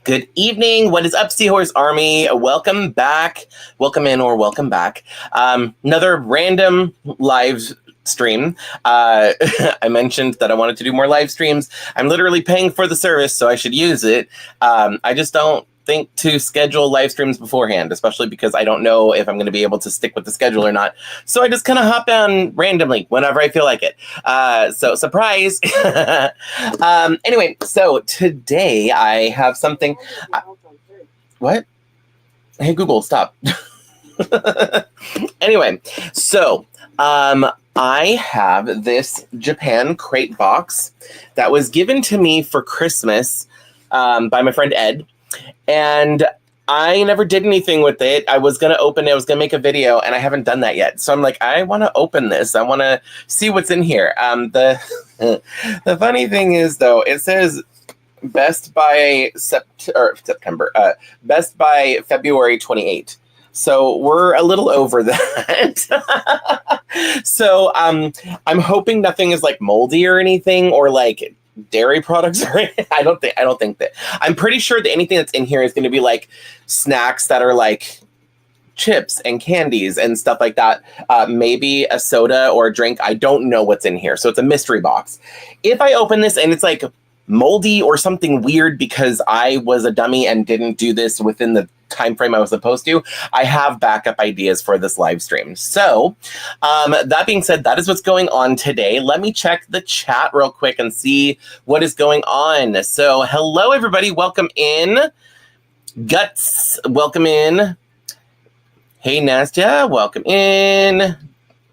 Good evening. What is up, Seahorse Army? Welcome back. Welcome in or welcome back. Another random live stream. I mentioned that I wanted to do more live streams. I'm literally paying for the service, so I should use it. I just don't think to schedule live streams beforehand, especially because I don't know if I'm going to be able to stick with the schedule or not. So I just kind of hop on randomly whenever I feel like it. So surprise. Anyway, so today I have something. What? Hey, Google, stop. Anyway, so I have this Japan crate box that was given to me for Christmas by my friend Ed. And I never did anything with it. I was going to open it. I was going to make a video, and I haven't done that yet. So I'm like, I want to open this. I want to see what's in here. The funny thing is, though, it says best by September, best by February 28. So we're a little over that. So I'm hoping nothing is like moldy or anything, or like dairy products. I don't think that. I'm pretty sure that anything that's in here is going to be like snacks that are like chips and candies and stuff like that. Maybe a soda or a drink. I don't know what's in here. So it's a mystery box. If I open this and it's like moldy or something weird because I was a dummy and didn't do this within the time frame I was supposed to, I have backup ideas for this live stream. So that being said, that is what's going on today. Let me check the chat real quick and see what is going on. So hello everybody, welcome in. Guts, welcome in. Hey Nastya, welcome in.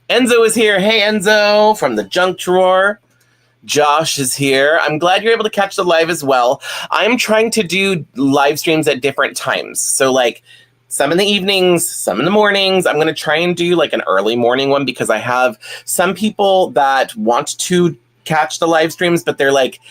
Enzo is here. Hey Enzo from the junk drawer. Josh is here. I'm glad you're able to catch the live as well. I'm trying to do live streams at different times. So like some in the evenings, some in the mornings. I'm going to try and do like an early morning one because I have some people that want to catch the live streams, but they're like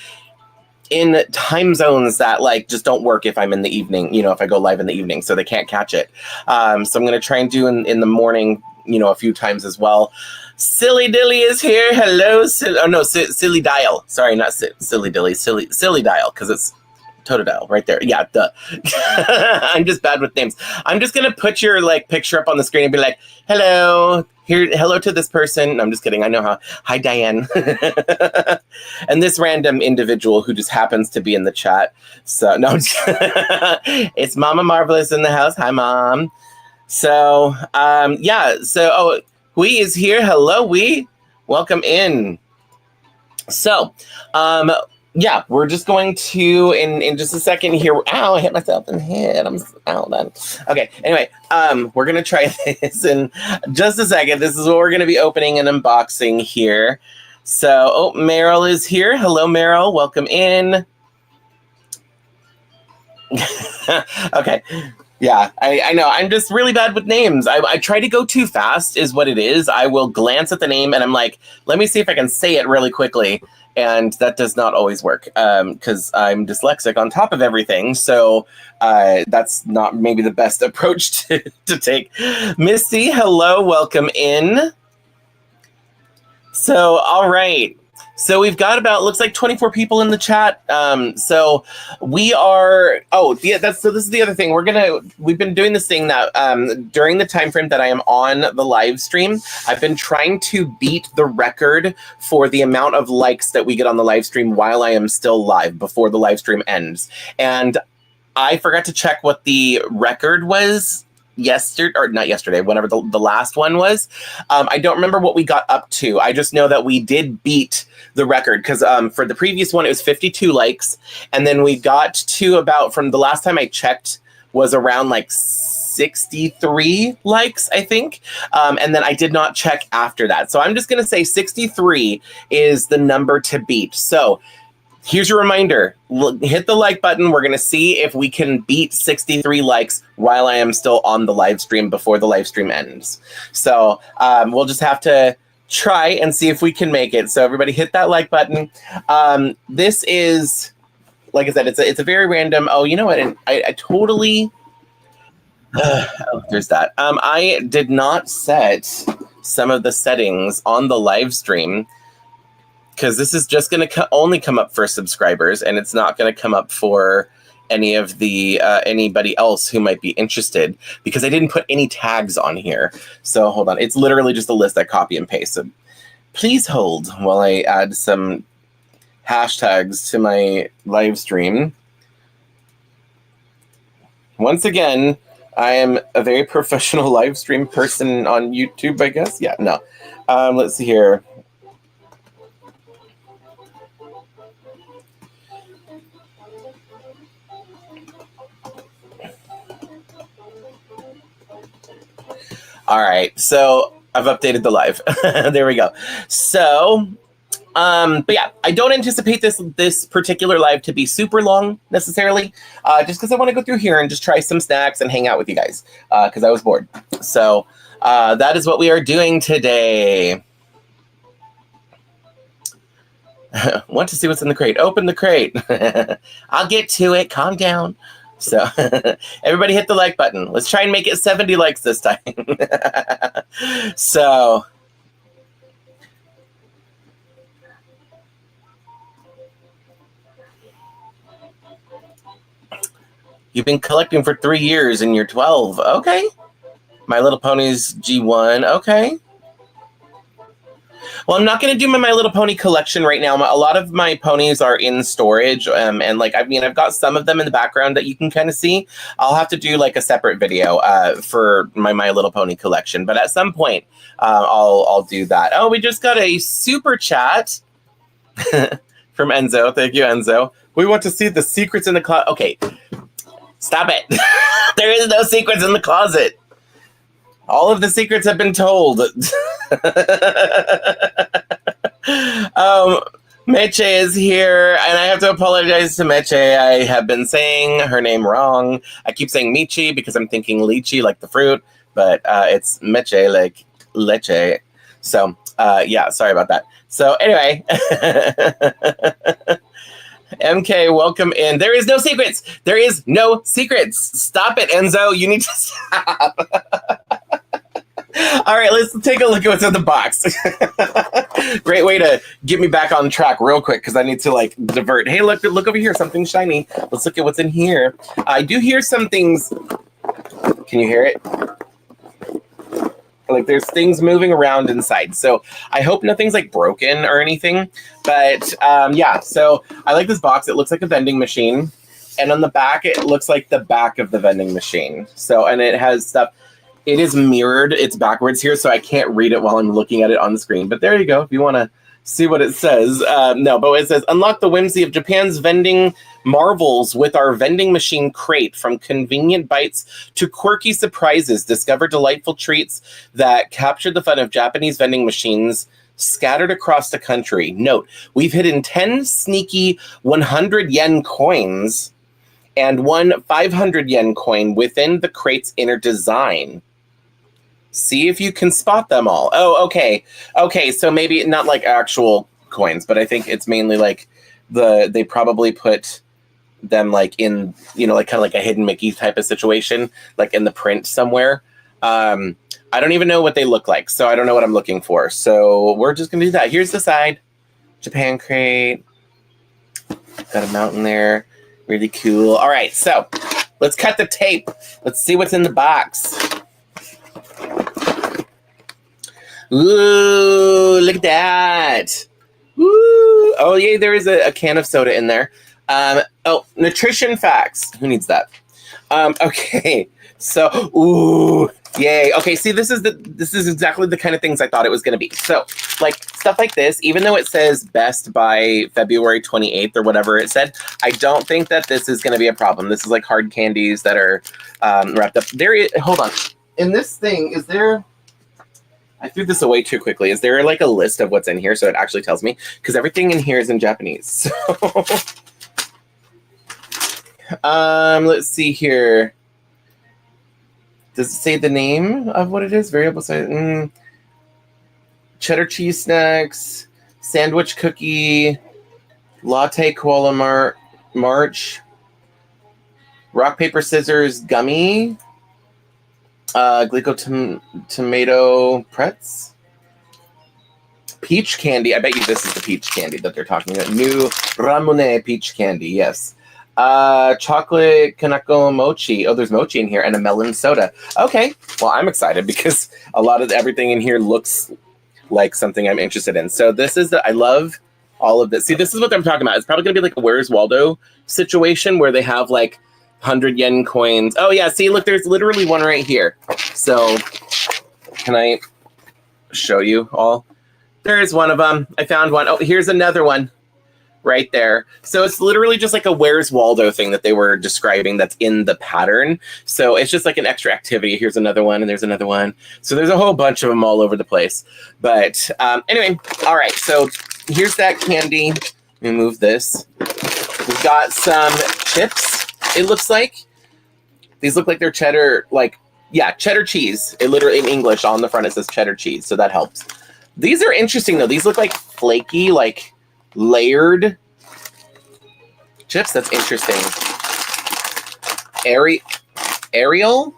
in time zones that like just don't work if I'm in the evening, if I go live in the evening, so they can't catch it. So I'm going to try and do in the morning, a few times as well. Silly Dilly is here. Hello. Silly Dial. Sorry, not Silly Dilly. Silly Dial, because it's Totodile right there. Yeah, duh. I'm just bad with names. I'm just going to put your like picture up on the screen and be like, hello. Hello to this person. No, I'm just kidding. I know how. Hi, Diane. And this random individual who just happens to be in the chat. So, no, it's Mama Marvelous in the house. Hi, Mom. So, yeah. So, Wee is here. Hello, Wee. Welcome in. So, yeah, we're just going to, in just a second here. Ow, I hit myself in the head. Done. Okay, anyway, we're going to try this in just a second. This is what we're going to be opening and unboxing here. So, Meryl is here. Hello, Meryl. Welcome in. Okay. Yeah, I know. I'm just really bad with names. I try to go too fast is what it is. I will glance at the name and I'm like, let me see if I can say it really quickly. And that does not always work because I'm dyslexic on top of everything. So that's not maybe the best approach to take. Misty, hello, welcome in. So, all right. So we've got looks like 24 people in the chat. So we are, this is the other thing. We've been doing this thing that during the time frame that I am on the live stream, I've been trying to beat the record for the amount of likes that we get on the live stream while I am still live before the live stream ends. And I forgot to check what the record was whenever the last one was. I don't remember what we got up to. I just know that we did beat the record because for the previous one, it was 52 likes. And then we got to from the last time I checked was around like 63 likes, I think. And then I did not check after that. So I'm just going to say 63 is the number to beat. So here's your reminder. Hit the like button. We're going to see if we can beat 63 likes while I am still on the live stream before the live stream ends. So we'll just have to try and see if we can make it. So everybody hit that like button. This is, like I said, it's a very random. Oh, you know what? And I totally... there's that. I did not set some of the settings on the live stream because this is just going to only come up for subscribers, and it's not going to come up for any of the anybody else who might be interested, because I didn't put any tags on here. So hold on, it's literally just a list I copy and paste. So please hold while I add some hashtags to my live stream. Once again, I am a very professional live stream person on YouTube, I guess. Yeah, no. Let's see here. All right, so I've updated the live. There we go. So, but yeah, I don't anticipate this particular live to be super long necessarily, just because I want to go through here and just try some snacks and hang out with you guys, because I was bored. So that is what we are doing today. Want to see what's in the crate? Open the crate. I'll get to it. Calm down. So everybody hit the like button. Let's try and make it 70 likes this time. So you've been collecting for 3 years and you're 12. Okay. My Little Ponies G1. Okay. Well, I'm not going to do My Little Pony collection right now. A lot of my ponies are in storage, and like, I mean, I've got some of them in the background that you can kind of see. I'll have to do like a separate video for my Little Pony collection, but at some point, I'll do that. Oh, we just got a super chat from Enzo. Thank you, Enzo. We want to see the secrets in the closet. Okay, stop it. There is no secrets in the closet. All of the secrets have been told. Meche is here, and I have to apologize to Meche. I have been saying her name wrong. I keep saying Michi because I'm thinking lychee, like the fruit, but it's Meche, like leche. So, yeah, sorry about that. So, anyway. MK, welcome in. There is no secrets. There is no secrets. Stop it, Enzo. You need to stop. All right, let's take a look at what's in the box. Great way to get me back on track real quick, because I need to like divert. Hey, look over here, something shiny. Let's look at what's in here. I do hear some things. Can you hear it? Like there's things moving around inside. So I hope nothing's like broken or anything. But yeah, so I like this box. It looks like a vending machine. And on the back, it looks like the back of the vending machine. So, and it has stuff. It is mirrored. It's backwards here, so I can't read it while I'm looking at it on the screen. But there you go. If you want to see what it says. No, but it says, unlock the whimsy of Japan's vending marvels with our vending machine crate. From convenient bites to quirky surprises, discover delightful treats that capture the fun of Japanese vending machines scattered across the country. Note, we've hidden 10 sneaky 100 yen coins and one 500 yen coin within the crate's inner design. See if you can spot them all. Oh, okay. Okay, so maybe not like actual coins, but I think it's mainly like they probably put them like in, you know, like kind of like a hidden Mickey type of situation, like in the print somewhere. I don't even know what they look like, so I don't know what I'm looking for. So we're just going to do that. Here's the side. Japan crate. Got a mountain there. Really cool. All right, so let's cut the tape. Let's see what's in the box. Ooh, look at that. Ooh. Oh, yeah, there is a can of soda in there. Oh, nutrition facts. Who needs that? Okay, so, ooh, yay. Okay, see, this is exactly the kind of things I thought it was going to be. So, like, stuff like this, even though it says best by February 28th or whatever it said, I don't think that this is going to be a problem. This is like hard candies that are wrapped up. Hold on. In this thing, is there... I threw this away too quickly. Is there like a list of what's in here so it actually tells me? Because everything in here is in Japanese. So, let's see here. Does it say the name of what it is? Variable size. Cheddar cheese snacks, sandwich cookie, latte koala march, rock paper scissors gummy. Glico tomato pretz, peach candy. I bet you this is the peach candy that they're talking about. New Ramune peach candy. Yes. Chocolate kanako mochi. Oh, there's mochi in here and a melon soda. Okay. Well, I'm excited because a lot of everything in here looks like something I'm interested in. So this is I love all of this. See, this is what I'm talking about. It's probably going to be like a Where's Waldo situation where they have like 100 yen coins. Oh, yeah. See, look, there's literally one right here. So can I show you all? There's one of them. I found one. Oh, here's another one right there. So it's literally just like a Where's Waldo thing that they were describing that's in the pattern. So it's just like an extra activity. Here's another one and there's another one. So there's a whole bunch of them all over the place. But anyway, all right. So here's that candy. Let me move this. We've got some chips, it looks like. These look like they're cheddar, cheddar cheese. It literally, in English, on the front it says cheddar cheese, so that helps. These are interesting, though. These look like flaky, like layered chips. That's interesting. Ariel?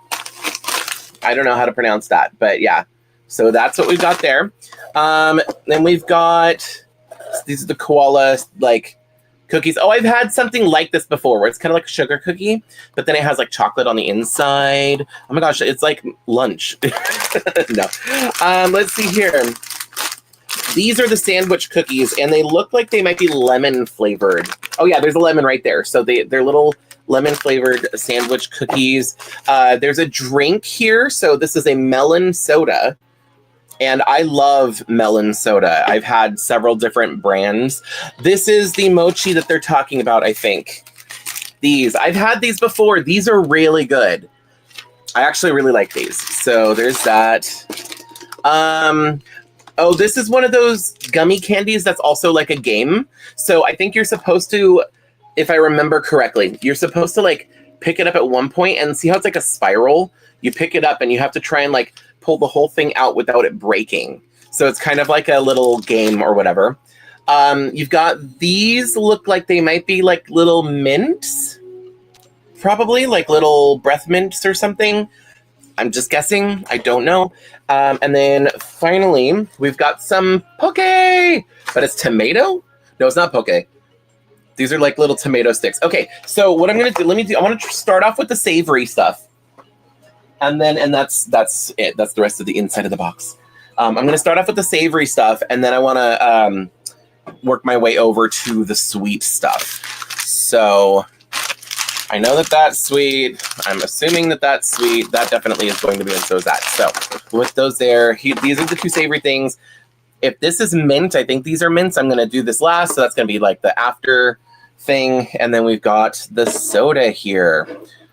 I don't know how to pronounce that, but yeah. So that's what we've got there. Then we've got, these are the koala, cookies. Oh, I've had something like this before where it's kind of like a sugar cookie, but then it has like chocolate on the inside. Oh my gosh, it's like lunch. No. Let's see here. These are the sandwich cookies, and they look like they might be lemon flavored. Oh yeah, there's a lemon right there. So they're little lemon flavored sandwich cookies. There's a drink here. So this is a melon soda. And I love melon soda. I've had several different brands. This is the mochi that they're talking about, I think. These. I've had these before. These are really good. I actually really like these. So there's that. Oh, this is one of those gummy candies that's also like a game. So I think you're supposed to, if I remember correctly, you're supposed to like pick it up at one point and see how it's like a spiral. You pick it up and you have to try and like pull the whole thing out without it breaking. So it's kind of like a little game or whatever. You've got these look like they might be like little mints, probably like little breath mints or something. I'm just guessing. I don't know. And then finally, we've got some poke, but it's tomato? No, it's not poke. These are like little tomato sticks. Okay, so what I'm going to do, I want to start off with the savory stuff. And that's it. That's the rest of the inside of the box. I'm going to start off with the savory stuff, and then I want to work my way over to the sweet stuff. So I know that that's sweet. I'm assuming that that's sweet. That definitely is going to be, and so is that. So with those there, these are the two savory things. If this is mint, I think these are mints. I'm going to do this last, so that's going to be like the after thing. And then we've got the soda here.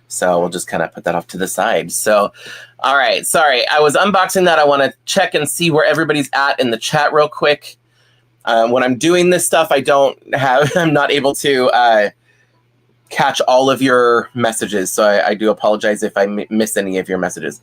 So we'll just kind of put that off to the side. So, all right. Sorry, I was unboxing that. I want to check and see where everybody's at in the chat real quick. When I'm doing this stuff, I'm not able to catch all of your messages. So I do apologize if I miss any of your messages.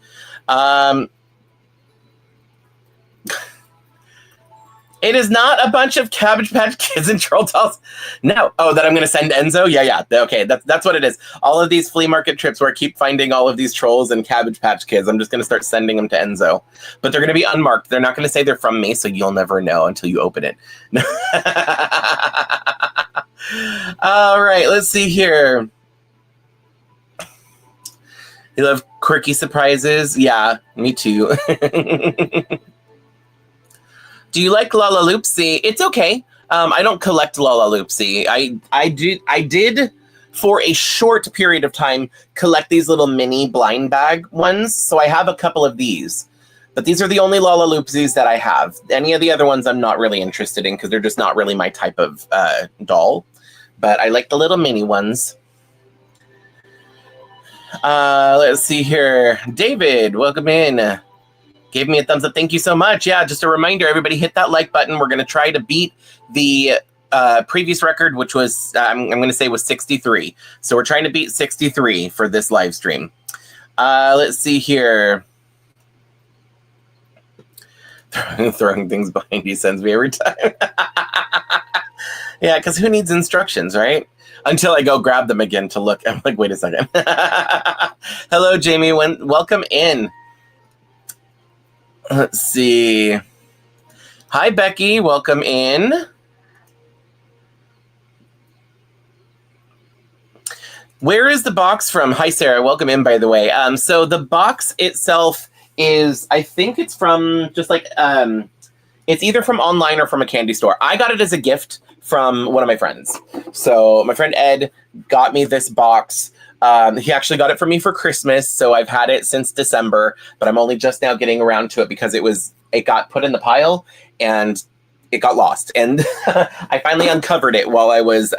It is not a bunch of Cabbage Patch Kids and Troll Dolls. No. Oh, that I'm going to send Enzo? Yeah. Okay, that's what it is. All of these flea market trips where I keep finding all of these trolls and Cabbage Patch Kids, I'm just going to start sending them to Enzo. But they're going to be unmarked. They're not going to say they're from me, so you'll never know until you open it. All right, let's see here. You love quirky surprises? Yeah, me too. Do you like Lalaloopsy? It's okay. I don't collect Lalaloopsy. I did for a short period of time collect these little mini blind bag ones. So I have a couple of these, but these are the only Lalaloopsies that I have. Any of the other ones I'm not really interested in because they're just not really my type of doll. But I like the little mini ones. Let's see here. David, welcome in. Gave me a thumbs up. Thank you so much. Yeah, just a reminder, everybody hit that like button. We're going to try to beat the previous record, which was, I'm going to say was 63. So we're trying to beat 63 for this live stream. Let's see here. Throwing things behind you sends me every time. Yeah, because who needs instructions, right? Until I go grab them again to look. I'm like, wait a second. Hello, Jamie. Welcome in. Let's see. Hi, Becky. Welcome in. Where is the box from? Hi, Sarah. Welcome in, by the way. So the box itself is, I think it's from just like, it's either from online or from a candy store. I got it as a gift from one of my friends. So my friend Ed got me this box. He actually got it for me for Christmas. So I've had it since December, but I'm only just now getting around to it because it got put in the pile and it got lost. And I finally uncovered it while I was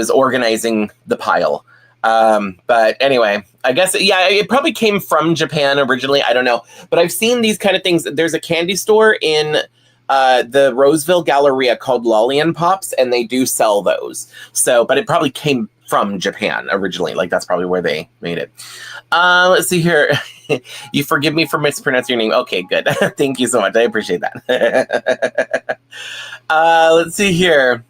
organizing the pile. But anyway, I guess, yeah, it probably came from Japan originally. I don't know. But I've seen these kind of things. There's a candy store in the Roseville Galleria called Lolly and Pops, and they do sell those. So, but it probably came from Japan originally. Like, that's probably where they made it. Let's see here. You forgive me for mispronouncing your name. Okay, good. Thank you so much. I appreciate that. Let's see here.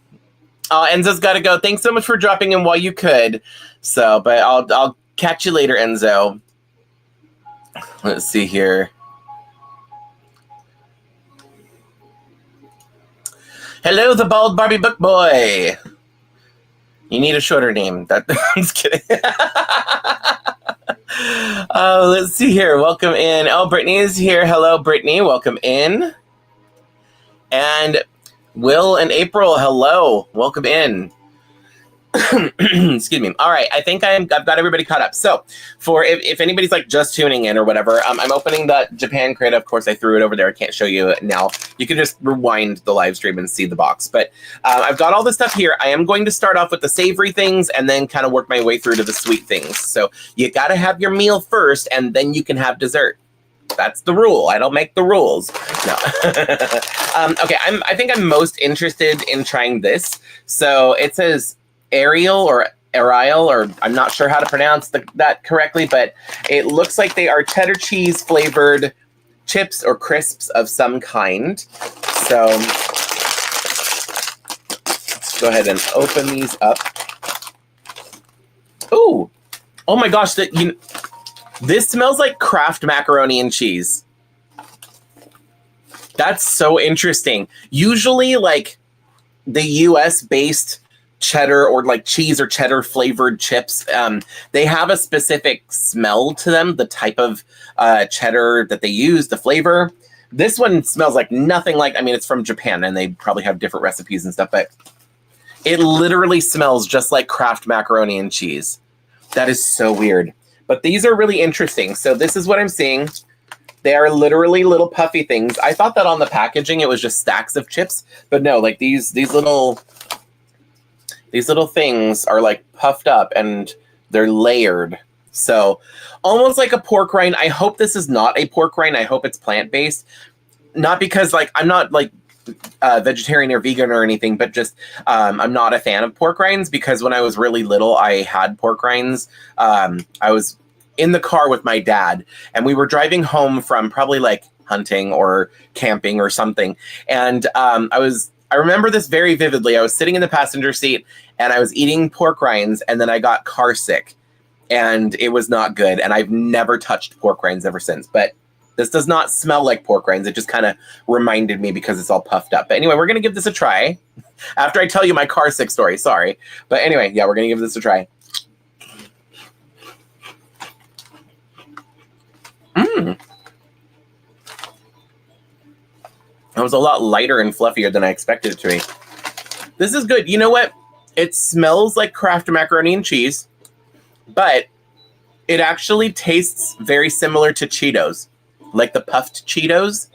Oh, Enzo's got to go. Thanks so much for dropping in while you could. So, but I'll catch you later, Enzo. Let's see here. Hello, the bald Barbie book boy. You need a shorter name. I'm just kidding. Let's see here. Welcome in. Oh, Brittany is here. Hello, Brittany. Welcome in. And Will and April, hello. Welcome in. Excuse me. All right. I think I've got everybody caught up. So for if anybody's like just tuning in or whatever, I'm opening the Japan crate. Of course, I threw it over there. I can't show you it now. You can just rewind the live stream and see the box. But I've got all this stuff here. I am going to start off with the savory things and then kind of work my way through to the sweet things. So you got to have your meal first and then you can have dessert. That's the rule. I don't make the rules. No. Okay. I think I'm most interested in trying this. So it says Ariel, or I'm not sure how to pronounce that correctly, but it looks like they are cheddar cheese flavored chips or crisps of some kind. So let's go ahead and open these up. Ooh, oh my gosh! This smells like Kraft macaroni and cheese. That's so interesting. Usually, like the U.S. based cheddar or like cheese or cheddar flavored chips, they have a specific smell to them, the type of cheddar that they use, the flavor. This one smells like nothing like, I mean, it's from Japan and they probably have different recipes and stuff, but it literally smells just like Kraft macaroni and cheese. That is so weird. But these are really interesting. So this is what I'm seeing. They are literally little puffy things. I thought that on the packaging it was just stacks of chips, but no, like these little things are like puffed up and they're layered. So almost like a pork rind. I hope this is not a pork rind. I hope it's plant-based. Not because like I'm not like vegetarian or vegan or anything, but just I'm not a fan of pork rinds because when I was really little, I had pork rinds. I was in the car with my dad and we were driving home from probably like hunting or camping or something. And I remember this very vividly. I was sitting in the passenger seat and I was eating pork rinds and then I got car sick and it was not good. And I've never touched pork rinds ever since, but this does not smell like pork rinds. It just kind of reminded me because it's all puffed up. But anyway, we're going to give this a try after I tell you my car sick story. Sorry. But anyway, yeah, we're going to give this a try. It was a lot lighter and fluffier than I expected it to be. This is good. You know what? It smells like Kraft macaroni and cheese, but it actually tastes very similar to Cheetos, like the puffed Cheetos.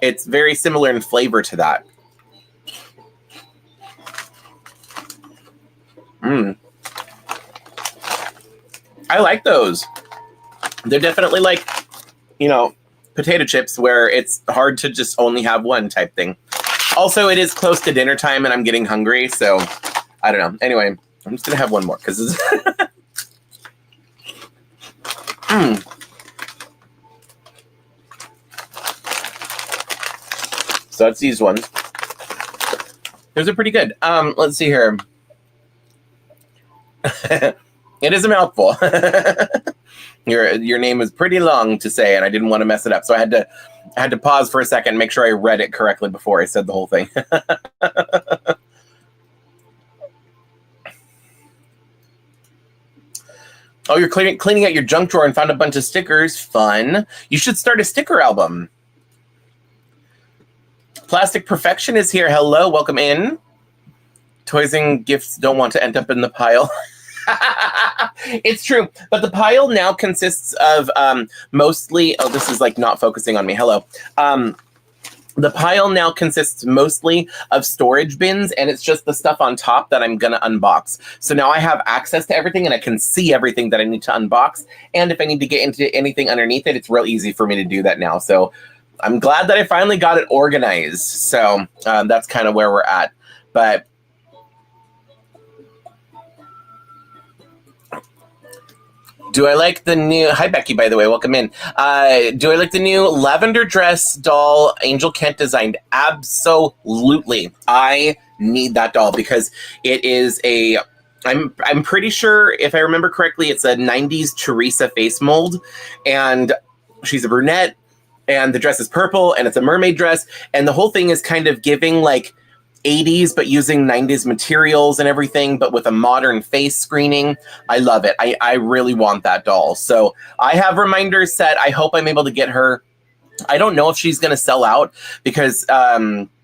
It's very similar in flavor to that. I like those. They're definitely like, you know, potato chips where it's hard to just only have one type thing. Also, it is close to dinner time and I'm getting hungry, so I don't know. Anyway, I'm just gonna have one more because it's So that's these ones. Those are pretty good. Let's see here. It is a mouthful. Your name is pretty long to say, and I didn't want to mess it up, so I had to pause for a second and make sure I read it correctly before I said the whole thing. Oh, you're cleaning out your junk drawer and found a bunch of stickers. Fun. You should start a sticker album. Plastic Perfection is here. Hello, welcome in. Toys and gifts don't want to end up in the pile. It's true, but the pile now consists of mostly. Oh, this is like not focusing on me. Hello. The pile now consists mostly of storage bins, and it's just the stuff on top that I'm gonna unbox. So now I have access to everything, and I can see everything that I need to unbox. And if I need to get into anything underneath it, it's real easy for me to do that now. So I'm glad that I finally got it organized. So that's kind of where we're at. But do I like the new... Hi, Becky, by the way. Welcome in. Do I like the new lavender dress doll Angel Kent designed? Absolutely. I need that doll because it is a... I'm pretty sure, if I remember correctly, it's a 90s Teresa face mold. And she's a brunette. And the dress is purple. And it's a mermaid dress. And the whole thing is kind of giving, like... 80s, but using 90s materials and everything, but with a modern face screening. I love it. I really want that doll. So I have reminders set. I hope I'm able to get her. I don't know if she's going to sell out because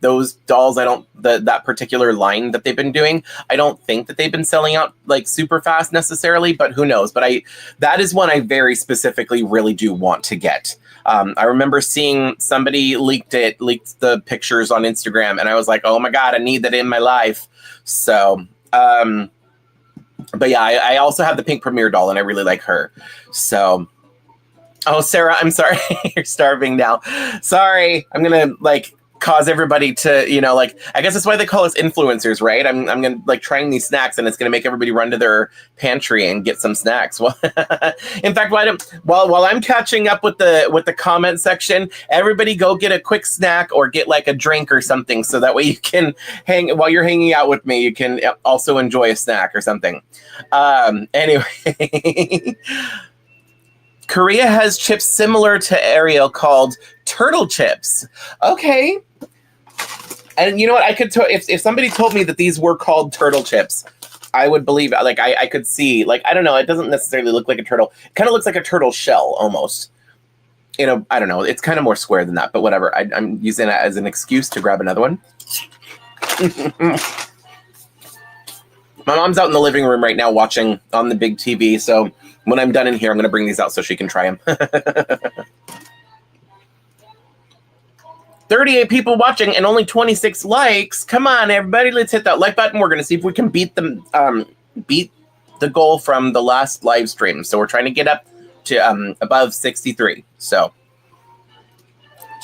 those dolls, that particular line that they've been doing, I don't think that they've been selling out like super fast necessarily, but who knows? But that is one I very specifically really do want to get. I remember seeing somebody leaked the pictures on Instagram, and I was like, oh my God, I need that in my life. So, but yeah, I also have the pink premiere doll, and I really like her. So, oh, Sarah, I'm sorry. You're starving now. Sorry. I'm going to cause everybody to, I guess that's why they call us influencers, right? I'm going to trying these snacks, and it's going to make everybody run to their pantry and get some snacks. Well, in fact, while I'm catching up with the comment section, everybody go get a quick snack or get a drink or something. So that way you can while you're hanging out with me, you can also enjoy a snack or something. Anyway, Korea has chips similar to Ariel called turtle chips. Okay. And you know what? I could if somebody told me that these were called turtle chips, I would believe it. I could see, I don't know, it doesn't necessarily look like a turtle. It kind of looks like a turtle shell almost. I don't know. It's kind of more square than that, but whatever. I'm using it as an excuse to grab another one. My mom's out in the living room right now watching on the big TV, so when I'm done in here, I'm going to bring these out so she can try them. 38 people watching and only 26 likes. Come on, everybody. Let's hit that like button. We're going to see if we can beat the goal from the last live stream. So we're trying to get up to above 63. So,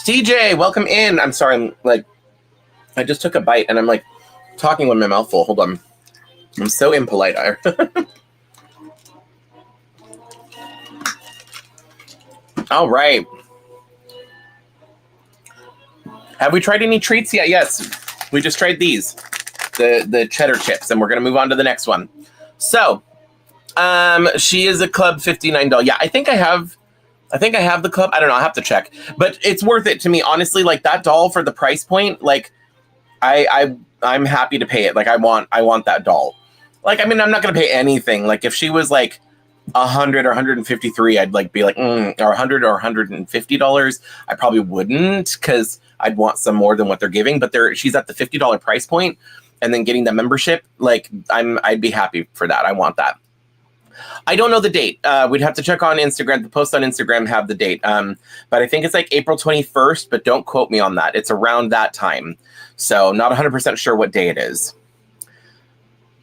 TJ, welcome in. I'm sorry. I just took a bite and I'm talking with my mouth full. Hold on. I'm so impolite. All right. Have we tried any treats yet? Yes, we just tried these, the cheddar chips, and we're gonna move on to the next one. So, she is a Club 59 doll. Yeah, I think I have the club. I don't know. I have to check, but it's worth it to me, honestly. That doll for the price point, I'm happy to pay it. I want that doll. I'm not gonna pay anything. If she was 100 or 153, I'd be or 100 or $150. I probably wouldn't because I'd want some more than what they're giving. But she's at the $50 price point, and then getting the membership, I'd be happy for that. I want that. I don't know the date. We'd have to check on Instagram. The posts on Instagram have the date. But I think it's April 21st. But don't quote me on that. It's around that time. So not 100% sure what day it is.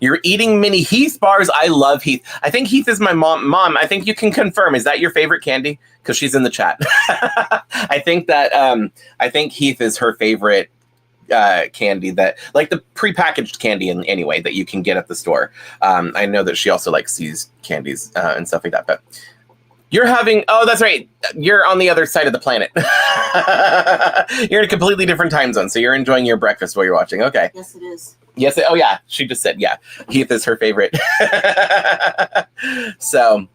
You're eating mini Heath bars. I love Heath. I think Heath is my mom. Mom, I think you can confirm. Is that your favorite candy? Because she's in the chat. I think Heath is her favorite candy, that the prepackaged candy anyway that you can get at the store. I know that she also likes these candies and stuff like that. But you're having, oh, that's right. You're on the other side of the planet. You're in a completely different time zone. So you're enjoying your breakfast while you're watching. Okay. Yes, it is. Yes. Oh, yeah. She just said, yeah. Heath is her favorite. So,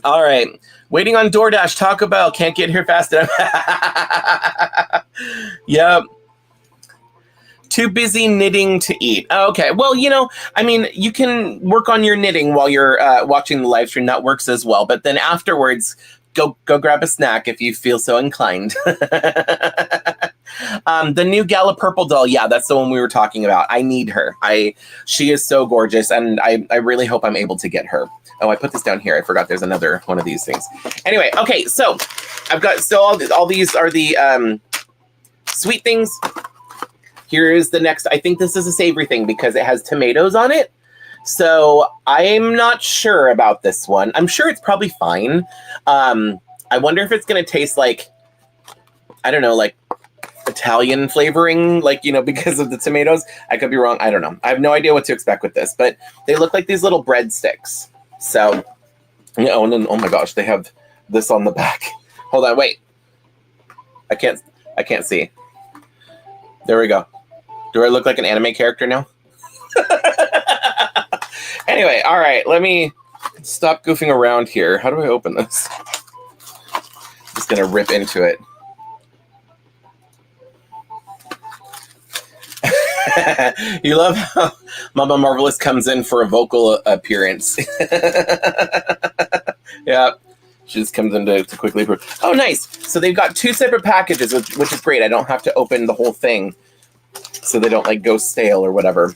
all right. Waiting on DoorDash. Taco Bell. Can't get here fast enough. Yep. Too busy knitting to eat. Okay. Well, I mean, you can work on your knitting while you're watching the live stream. That works as well. But then afterwards, go grab a snack if you feel so inclined. The new Gala Purple doll. Yeah, that's the one we were talking about. I need her. She is so gorgeous, and I really hope I'm able to get her. Oh, I put this down here. I forgot there's another one of these things. Anyway, okay, so I've got still all these are the sweet things. Here's the next. I think this is a savory thing because it has tomatoes on it. So I'm not sure about this one. I'm sure it's probably fine. I wonder if it's going to taste like, I don't know, like Italian flavoring, like, because of the tomatoes. I could be wrong. I don't know. I have no idea what to expect with this, but they look like these little breadsticks. So, and then, oh my gosh, they have this on the back. Hold on, wait. I can't see. There we go. Do I look like an anime character now? Anyway, all right, let me stop goofing around here. How do I open this? Just gonna rip into it. You love how Mama Marvelous comes in for a vocal appearance. Yeah, she just comes in to quickly approve. Oh, nice. So they've got 2 separate packages, which is great. I don't have to open the whole thing so they don't like go stale or whatever.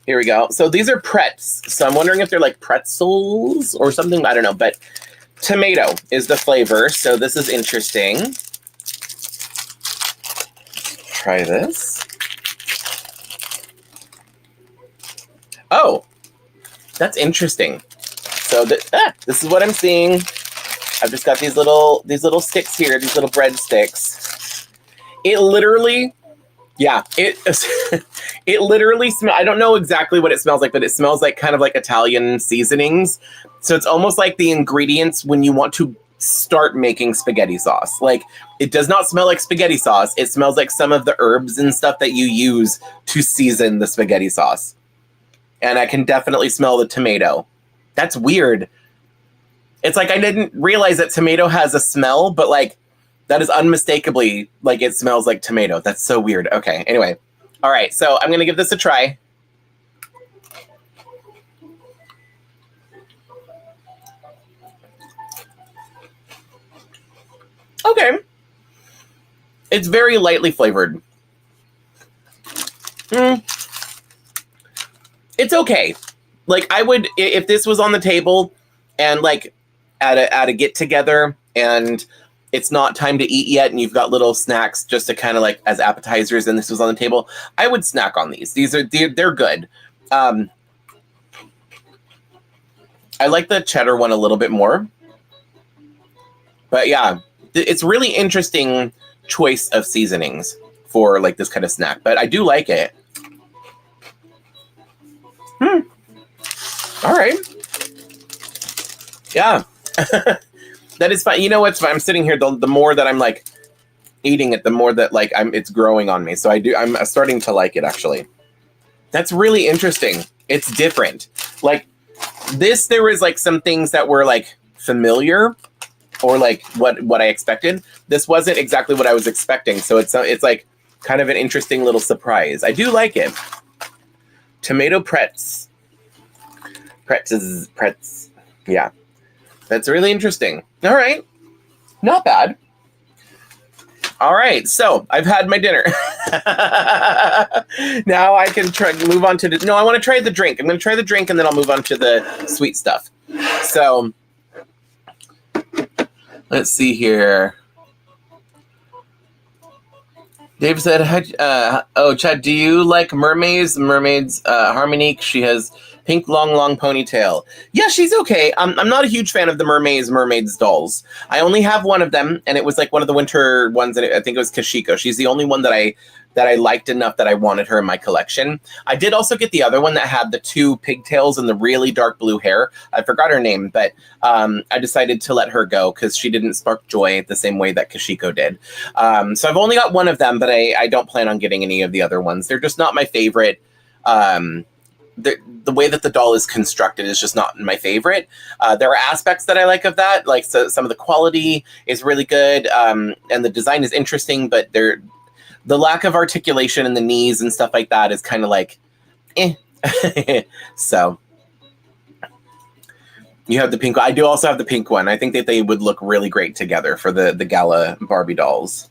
Here we go. So these are pretz. So I'm wondering if they're like pretzels or something. I don't know, but tomato is the flavor. So this is interesting. Try this. Oh, that's interesting. So this is what I'm seeing. I've just got these little sticks here, these little bread sticks. It literally, yeah, it literally smells. I don't know exactly what it smells like, but it smells like kind of like Italian seasonings. So it's almost like the ingredients when you want to start making spaghetti sauce. Like, it does not smell like spaghetti sauce. It smells like some of the herbs and stuff that you use to season the spaghetti sauce. And I can definitely smell the tomato. That's weird. It's like I didn't realize that tomato has a smell, but like that is unmistakably like it smells like tomato. That's so weird. Okay, anyway. All right, so I'm going to give this a try. Okay. It's very lightly flavored. It's okay. Like, I would, if this was on the table and like at a get together and it's not time to eat yet and you've got little snacks just to kind of like as appetizers and this was on the table, I would snack on these. They're good. I like the cheddar one a little bit more. But yeah, it's really interesting choice of seasonings for like this kind of snack, but I do like it. All right. Yeah. That is fine. You know what's fine? I'm sitting here, the more that I'm like eating it, the more that like it's growing on me. So I'm starting to like it actually. That's really interesting. It's different. Like this, there was like some things that were like familiar or like what I expected. This wasn't exactly what I was expecting. So it's like kind of an interesting little surprise. I do like it. Tomato pretz. Pretz. Yeah. That's really interesting. All right. Not bad. All right. So I've had my dinner. Now I can move on to no, I want to try the drink. I'm going to try the drink and then I'll move on to the sweet stuff. So let's see here. Dave said, oh, Chad, do you like mermaids? Harmonique, she has pink, long ponytail. Yeah, she's okay. I'm not a huge fan of the mermaids dolls. I only have one of them, and it was like one of the winter ones, and I think it was Kashiko. She's the only one that I liked enough that I wanted her in my collection. I did also get the other one that had the 2 pigtails and the really dark blue hair. I forgot her name, but I decided to let her go because she didn't spark joy the same way that Kashiko did. So I've only got one of them, but I don't plan on getting any of the other ones. They're just not my favorite. The way that the doll is constructed is just not my favorite. There are aspects that I like of that, like some of the quality is really good, and the design is interesting, but the lack of articulation in the knees and stuff like that is kind of like, eh. So you have the pink one. I do also have the pink one. I think that they would look really great together for the gala Barbie dolls.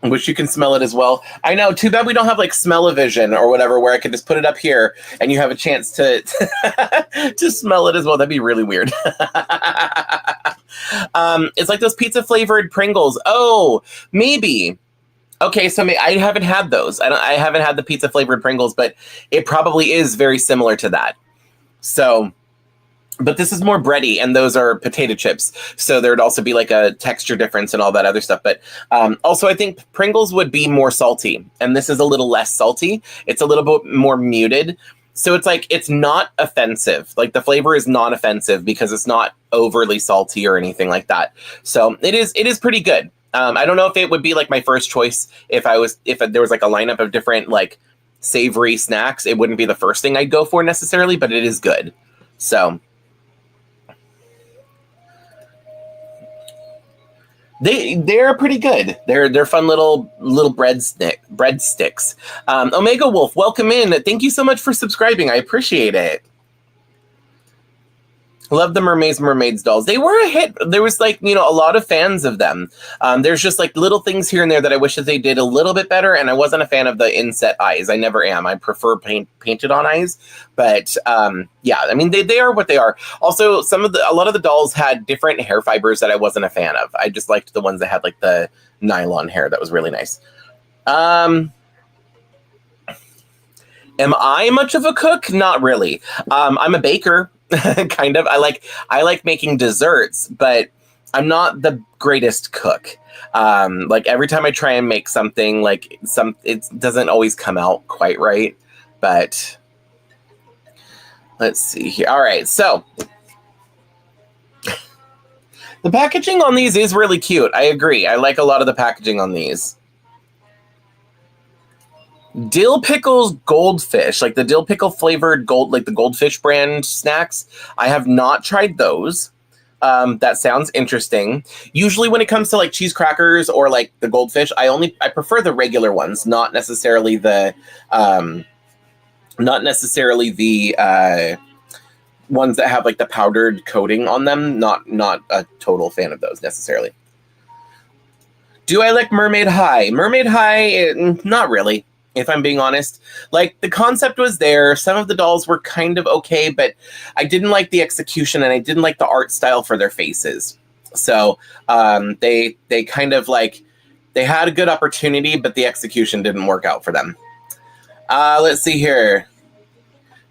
Which you can smell it as well. I know, too bad we don't have like smell-o-vision or whatever where I could just put it up here and you have a chance to to smell it as well. That'd be really weird. It's like those pizza-flavored Pringles. Oh, maybe. Okay, so I haven't had those. I haven't had the pizza-flavored Pringles, but it probably is very similar to that. So... But this is more bready, and those are potato chips. So there would also be like a texture difference and all that other stuff. But also, I think Pringles would be more salty, and this is a little less salty. It's a little bit more muted. So it's like, it's not offensive. Like the flavor is not offensive because it's not overly salty or anything like that. So it is pretty good. I don't know if it would be like my first choice if there was like a lineup of different like savory snacks. It wouldn't be the first thing I'd go for necessarily, but it is good. So... They're pretty good. They're fun little breadsticks. Omega Wolf, welcome in. Thank you so much for subscribing. I appreciate it. Love the Mermaids dolls. They were a hit. There was like, a lot of fans of them. There's just like little things here and there that I wish that they did a little bit better. And I wasn't a fan of the inset eyes. I never am. I prefer painted on eyes. But yeah, I mean, they are what they are. Also, a lot of the dolls had different hair fibers that I wasn't a fan of. I just liked the ones that had like the nylon hair. That was really nice. Am I much of a cook? Not really. I'm a baker. Kind of. I like making desserts, but I'm not the greatest cook. Like every time I try and make something, it doesn't always come out quite right. But let's see here. All right, so the packaging on these is really cute. I agree. I like a lot of the packaging on these. Dill pickles goldfish, like the dill pickle flavored like the Goldfish brand snacks. I have not tried those. That sounds interesting. Usually when it comes to like cheese crackers or like the goldfish, I prefer the regular ones, not necessarily the ones that have like the powdered coating on them. Not a total fan of those necessarily. Do I like Mermaid High? Mermaid High, not really. If I'm being honest, like the concept was there. Some of the dolls were kind of okay, but I didn't like the execution and I didn't like the art style for their faces. So they kind of like, they had a good opportunity, but the execution didn't work out for them. Let's see here.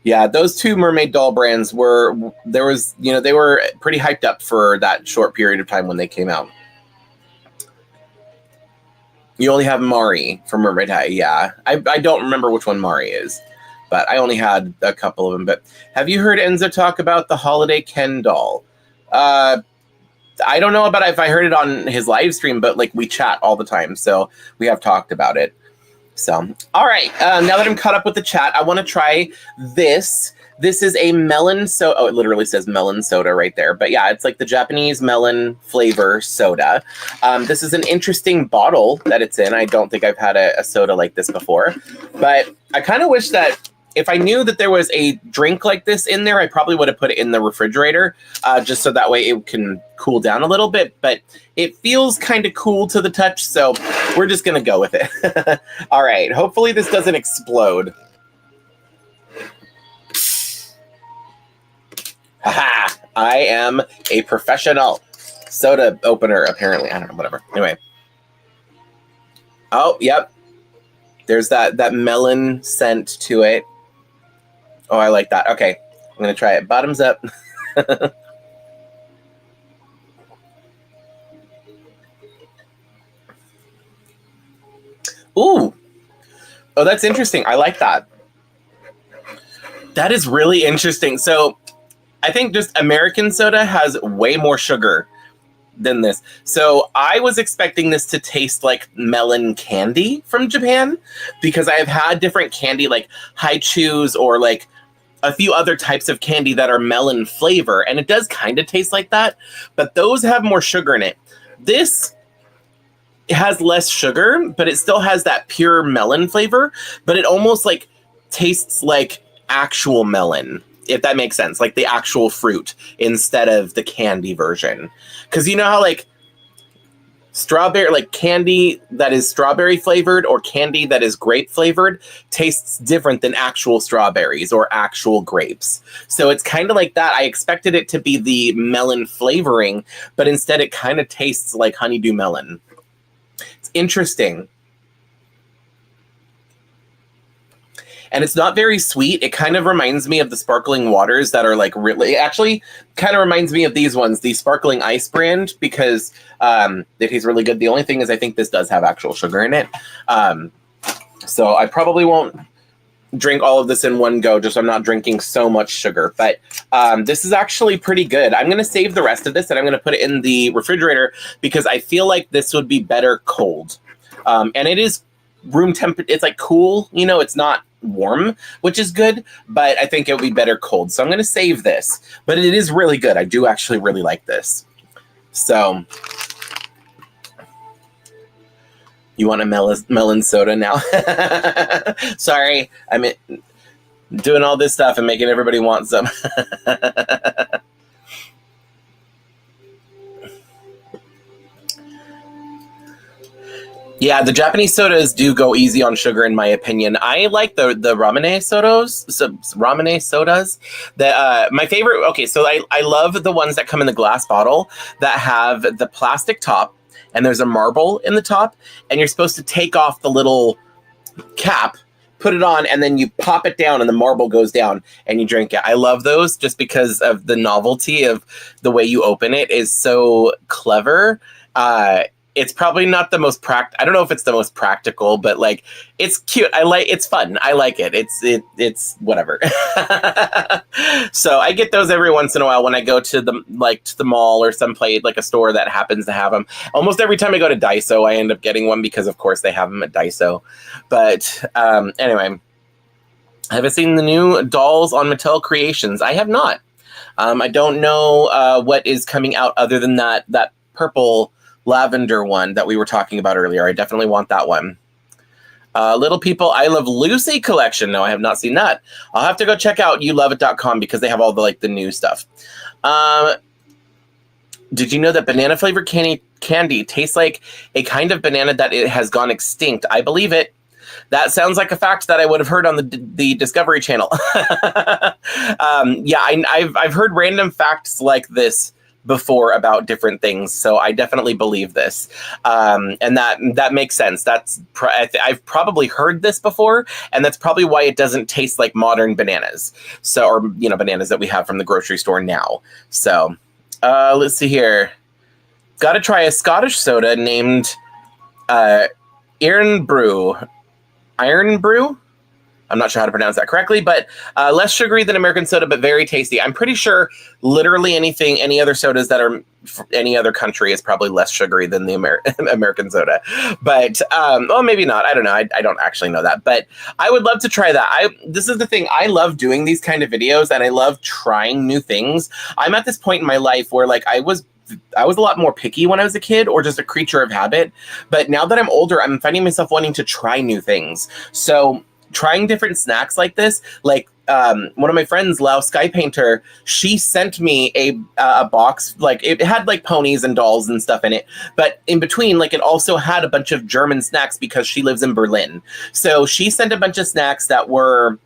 Yeah, those two mermaid doll brands they were pretty hyped up for that short period of time when they came out. You only have Mari from Mermaid High, yeah. I don't remember which one Mari is, but I only had a couple of them. But have you heard Enzo talk about the Holiday Ken doll? I don't know about if I heard it on his live stream, but like we chat all the time, so we have talked about it. So, all right, now that I'm caught up with the chat, I want to try this. This is a melon soda. Oh, it literally says melon soda right there. But yeah, it's like the Japanese melon flavor soda. This is an interesting bottle that it's in. I don't think I've had a soda like this before. But I kind of wish that if I knew that there was a drink like this in there, I probably would have put it in the refrigerator just so that way it can cool down a little bit. But it feels kind of cool to the touch, so we're just going to go with it. All right, hopefully this doesn't explode. Haha! I am a professional soda opener, apparently. I don't know, whatever. Anyway. Oh, yep. There's that melon scent to it. Oh, I like that. Okay. I'm going to try it. Bottoms up. Ooh. Oh, that's interesting. I like that. That is really interesting. So, I think just American soda has way more sugar than this. So I was expecting this to taste like melon candy from Japan because I have had different candy like Hi-Chews or like a few other types of candy that are melon flavor. And it does kind of taste like that, but those have more sugar in it. This it has less sugar, but it still has that pure melon flavor, but it almost like tastes like actual melon, if that makes sense, like the actual fruit instead of the candy version. Because you know how like strawberry, like candy that is strawberry flavored or candy that is grape flavored tastes different than actual strawberries or actual grapes. So it's kind of like that. I expected it to be the melon flavoring, but instead it kind of tastes like honeydew melon. It's interesting. And it's not very sweet. It kind of reminds me of the sparkling waters that are like really, actually kind of reminds me of these ones, the Sparkling Ice brand, because they taste really good. The only thing is I think this does have actual sugar in it. So I probably won't drink all of this in one go, just so I'm not drinking so much sugar. But this is actually pretty good. I'm going to save the rest of this and I'm going to put it in the refrigerator because I feel like this would be better cold. And it is room temperature. It's like cool, you know, it's not warm, which is good, but I think it would be better cold. So I'm going to save this, but it is really good. I do actually really like this. So you want a melon soda now? Sorry, I'm doing all this stuff and making everybody want some. Yeah, the Japanese sodas do go easy on sugar, in my opinion. I like the ramen sodas. My favorite. Okay, so I love the ones that come in the glass bottle that have the plastic top and there's a marble in the top, and you're supposed to take off the little cap, put it on, and then you pop it down, and the marble goes down, and you drink it. I love those just because of the novelty of the way you open it is so clever. It's probably not the most I don't know if it's the most practical, but like it's cute. It's fun. I like it. It's whatever. So I get those every once in a while when I go to the mall or someplace like a store that happens to have them. Almost every time I go to Daiso, I end up getting one because of course they have them at Daiso. But anyway, have I seen the new dolls on Mattel Creations? I have not. I don't know what is coming out other than that purple lavender one that we were talking about earlier. I definitely want that one. Little People I Love Lucy collection. No, I have not seen that. I'll have to go check out youloveit.com because they have all the new stuff. Did you know that banana flavored candy tastes like a kind of banana that it has gone extinct? I believe it. That sounds like a fact that I would have heard on the Discovery Channel. Yeah, I've heard random facts like this before about different things, so I definitely believe this, and that makes sense. I've probably heard this before, and that's probably why it doesn't taste like modern bananas, or bananas that we have from the grocery store now. So let's see here. Got to try a Scottish soda named Iron Brew. I'm not sure how to pronounce that correctly, but less sugary than American soda, but very tasty. I'm pretty sure literally any other sodas that are any other country is probably less sugary than the American soda. But, well, maybe not. I don't know. I don't actually know that, but I would love to try that. This is the thing. I love doing these kind of videos and I love trying new things. I'm at this point in my life where I was a lot more picky when I was a kid or just a creature of habit. But now that I'm older, I'm finding myself wanting to try new things. So trying different snacks like this, one of my friends, Lau Sky Painter, she sent me a box, it had ponies and dolls and stuff in it, but in between, it also had a bunch of German snacks because she lives in Berlin. So she sent a bunch of snacks that were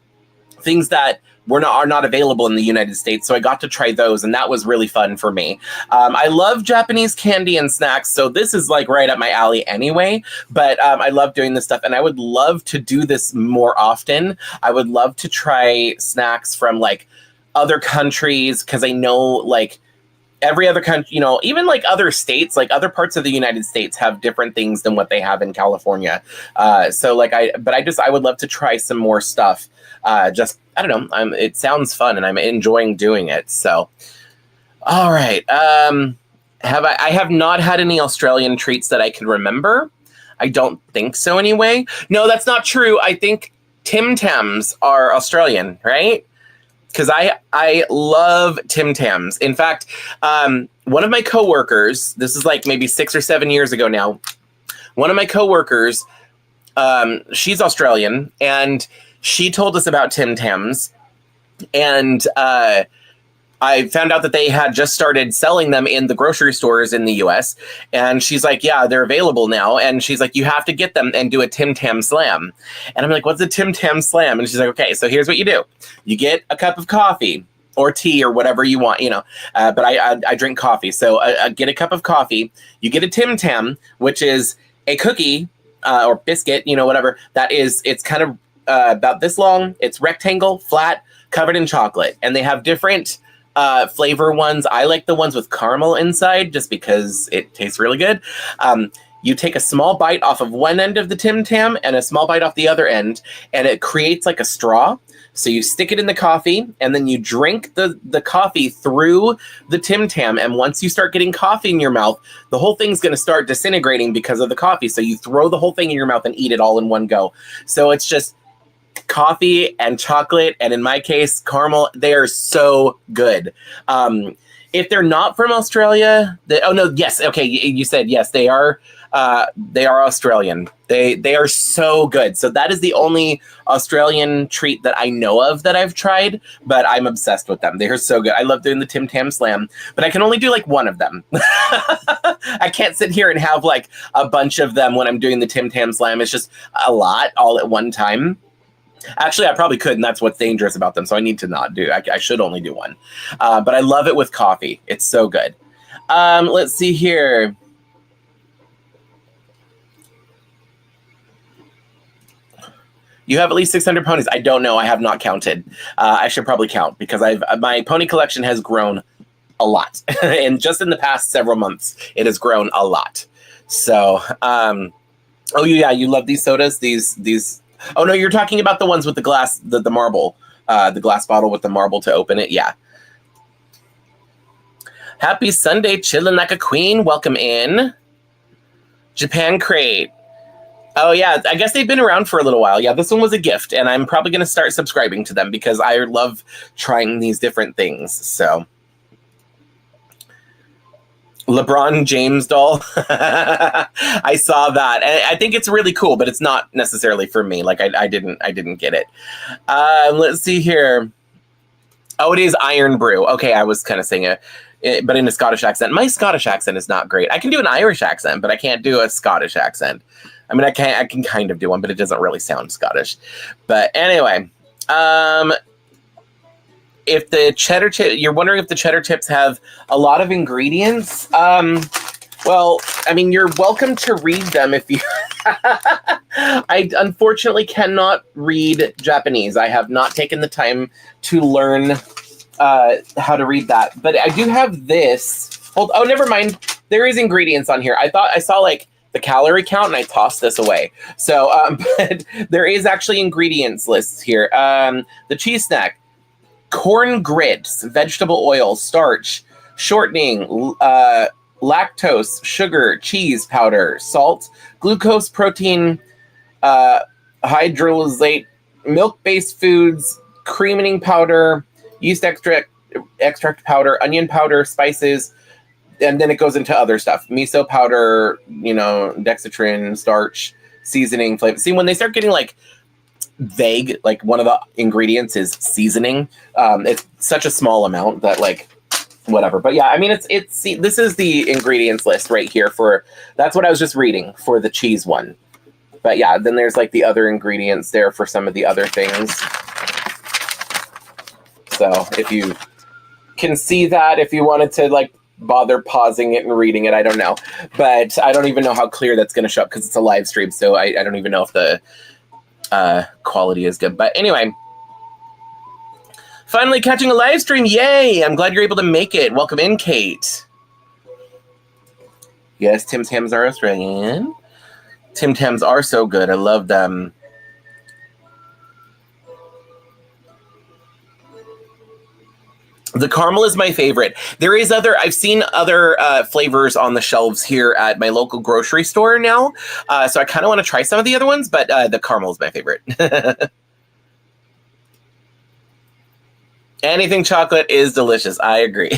things that are not available in the United States. So I got to try those, and that was really fun for me. I love Japanese candy and snacks, so this is right up my alley anyway, but I love doing this stuff, and I would love to do this more often. I would love to try snacks from other countries, because I know every other country, even other states, other parts of the United States have different things than what they have in California. So I would love to try some more stuff. I don't know. It sounds fun and I'm enjoying doing it. So, all right. I have not had any Australian treats that I can remember. I don't think so anyway. No, that's not true. I think Tim Tams are Australian, right? Because I love Tim Tams. In fact, one of my coworkers, this is maybe 6 or 7 years ago now, one of my coworkers, she's Australian, and she told us about Tim Tams, and I found out that they had just started selling them in the grocery stores in the US. And she's like, yeah, they're available now. And she's like, you have to get them and do a Tim Tam Slam. And I'm like, what's a Tim Tam Slam? And she's like, okay, so here's what you do. You get a cup of coffee or tea or whatever you want, but I drink coffee. So get a cup of coffee. You get a Tim Tam, which is a cookie or biscuit, whatever. It's kind of about this long. It's rectangle, flat, covered in chocolate. And they have different flavor ones. I like the ones with caramel inside just because it tastes really good. You take a small bite off of one end of the Tim Tam and a small bite off the other end, and it creates like a straw. So you stick it in the coffee, and then you drink the coffee through the Tim Tam. And once you start getting coffee in your mouth, the whole thing's going to start disintegrating because of the coffee. So you throw the whole thing in your mouth and eat it all in one go. So it's just coffee and chocolate, and in my case, caramel. They are so good. If they're not from Australia, you said yes, they are Australian. They are so good. So that is the only Australian treat that I know of that I've tried, but I'm obsessed with them. They are so good. I love doing the Tim Tam Slam, but I can only do like one of them. I can't sit here and have like a bunch of them when I'm doing the Tim Tam Slam. It's just a lot all at one time. Actually, I probably could, and that's what's dangerous about them. So I need to not do. I should only do one. But I love it with coffee. It's so good. Let's see here. You have at least 600 ponies. I don't know. I have not counted. I should probably count because my pony collection has grown a lot. And just in the past several months, it has grown a lot. So, oh yeah, you love these sodas? These. Oh no, you're talking about the ones with the glass, the marble, the glass bottle with the marble to open it. Yeah. Happy Sunday, chilling like a queen. Welcome in. Japan Crate. Oh yeah, I guess they've been around for a little while. Yeah, this one was a gift, and I'm probably going to start subscribing to them because I love trying these different things. So. LeBron James doll. I saw that. And I think it's really cool, but it's not necessarily for me. Like I didn't get it. Let's see here. Oh, it is Iron Brew. Okay, I was kind of saying it, but in a Scottish accent. My Scottish accent is not great. I can do an Irish accent, but I can't do a Scottish accent. I mean, I can kind of do one, but it doesn't really sound Scottish. But anyway, if the cheddar chip, you're wondering if the cheddar chips have a lot of ingredients. Well, I mean, you're welcome to read them if you. I unfortunately cannot read Japanese. I have not taken the time to learn how to read that. But I do have this. Oh, never mind. There is ingredients on here. I thought I saw like the calorie count and I tossed this away. So, but there is actually ingredients lists here. The cheese snack. Corn grits, vegetable oil, starch, shortening, lactose, sugar, cheese powder, salt, glucose, protein, hydrolysate, milk-based foods, creaming powder, yeast extract powder, onion powder, spices, and then it goes into other stuff. Miso powder, dextrin, starch, seasoning, flavor. See, when they start getting like vague, like one of the ingredients is seasoning. It's such a small amount that like whatever. But yeah, I mean this is the ingredients list right here that's what I was just reading for the cheese one. But yeah, then there's like the other ingredients there for some of the other things. So if you can see that, if you wanted to like bother pausing it and reading it, I don't know. But I don't even know how clear that's going to show up because it's a live stream. So I don't even know if the quality is good. But anyway, finally catching a live stream. Yay! I'm glad you're able to make it. Welcome in, Kate. Yes, Tim Tams are Australian. Tim Tams are so good. I love them. The caramel is my favorite. I've seen other flavors on the shelves here at my local grocery store now. So I kind of want to try some of the other ones, but the caramel is my favorite. Anything chocolate is delicious. I agree.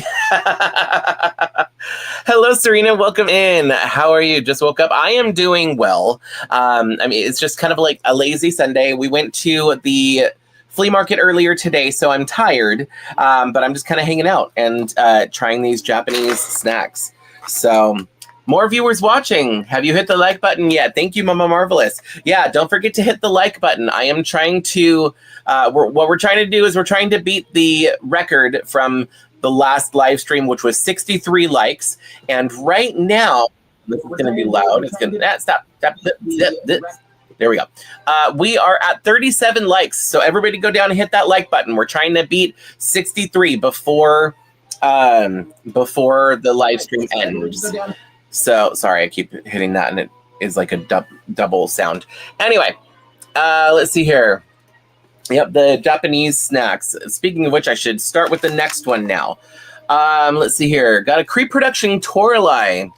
Hello, Serena. Welcome in. How are you? Just woke up. I am doing well. I mean, it's just kind of like a lazy Sunday. We went to the flea market earlier today, so I'm tired, but I'm just kind of hanging out and trying these Japanese snacks. So more viewers watching. Have you hit the like button yet? Thank you, Mama Marvelous. Yeah, don't forget to hit the like button. I am trying to, what we're trying to do is we're trying to beat the record from the last live stream, which was 63 likes. And right now, this is going to be loud. It's going to, stop. There we go. We are at 37 likes. So everybody go down and hit that like button. We're trying to beat 63 before the live stream ends. So sorry, I keep hitting that and it is like a double sound. Anyway, let's see here. Yep, the Japanese snacks. Speaking of which, I should start with the next one now. Let's see here. Got a Creep Production Torlai.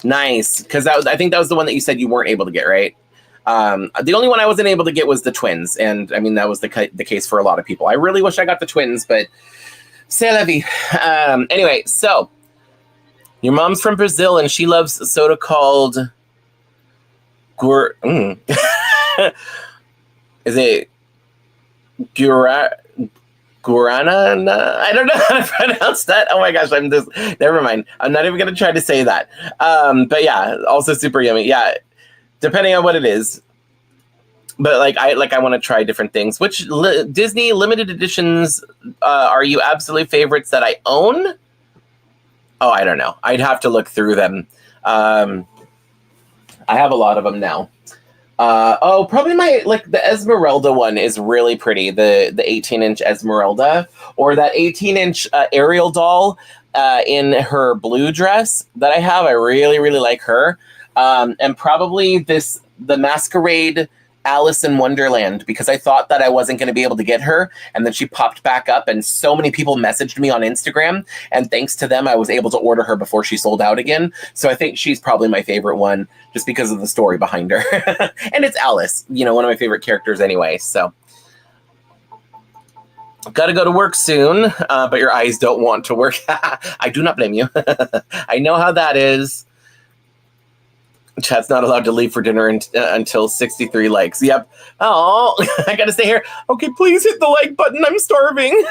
Nice, because I think that was the one that you said you weren't able to get, right? The only one I wasn't able to get was the twins, and I mean that was the case for a lot of people. I really wish I got the twins, but c'est la vie. Anyway, so your mom's from Brazil, and she loves soda called Is it Guarana? I don't know how to pronounce that. Oh my gosh, never mind. I'm not even going to try to say that. But yeah, also super yummy. Yeah, depending on what it is. But I want to try different things. Which Disney limited editions are you absolute favorites that I own? Oh, I don't know. I'd have to look through them. I have a lot of them now. Probably the Esmeralda one is really pretty. The 18-inch Esmeralda, or that 18-inch Ariel doll in her blue dress that I have. I really, really like her. And probably the Masquerade Alice in Wonderland, because I thought that I wasn't going to be able to get her, and then she popped back up, and so many people messaged me on Instagram, and thanks to them I was able to order her before she sold out again. So I think she's probably my favorite one just because of the story behind her. And it's Alice, one of my favorite characters anyway. So gotta go to work soon, but your eyes don't want to work. I do not blame you. I know how that is. Chat's not allowed to leave for dinner until 63 likes. Yep. Oh, I gotta stay here. Okay, please hit the like button. I'm starving.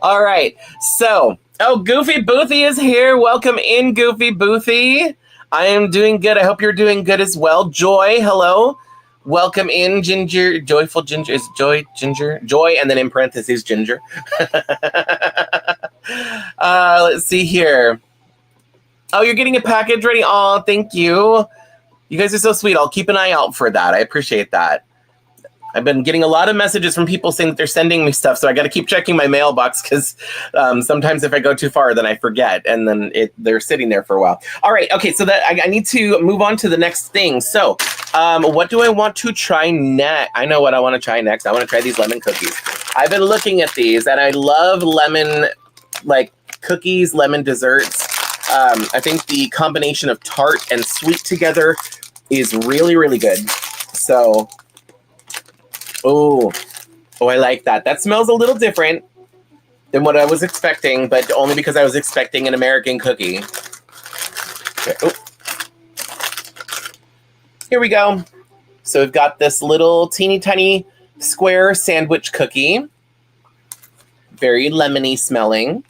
All right. So, Goofy Boothy is here. Welcome in, Goofy Boothy. I am doing good. I hope you're doing good as well. Joy, hello. Welcome in, Ginger. Joyful Ginger. Is Joy Ginger? Joy, and then in parentheses, Ginger. Let's see here. Oh, you're getting a package ready? Oh, thank you. You guys are so sweet. I'll keep an eye out for that. I appreciate that. I've been getting a lot of messages from people saying that they're sending me stuff, so I got to keep checking my mailbox because sometimes if I go too far, then I forget, and then they're sitting there for a while. All right, okay, so that I need to move on to the next thing. So what do I want to try next? I know what I want to try next. I want to try these lemon cookies. I've been looking at these, and I love lemon, cookies, lemon desserts. I think the combination of tart and sweet together is really, really good. So, oh, I like that. That smells a little different than what I was expecting, but only because I was expecting an American cookie. Okay. Oh. Here we go. So we've got this little teeny tiny square sandwich cookie. Very lemony smelling.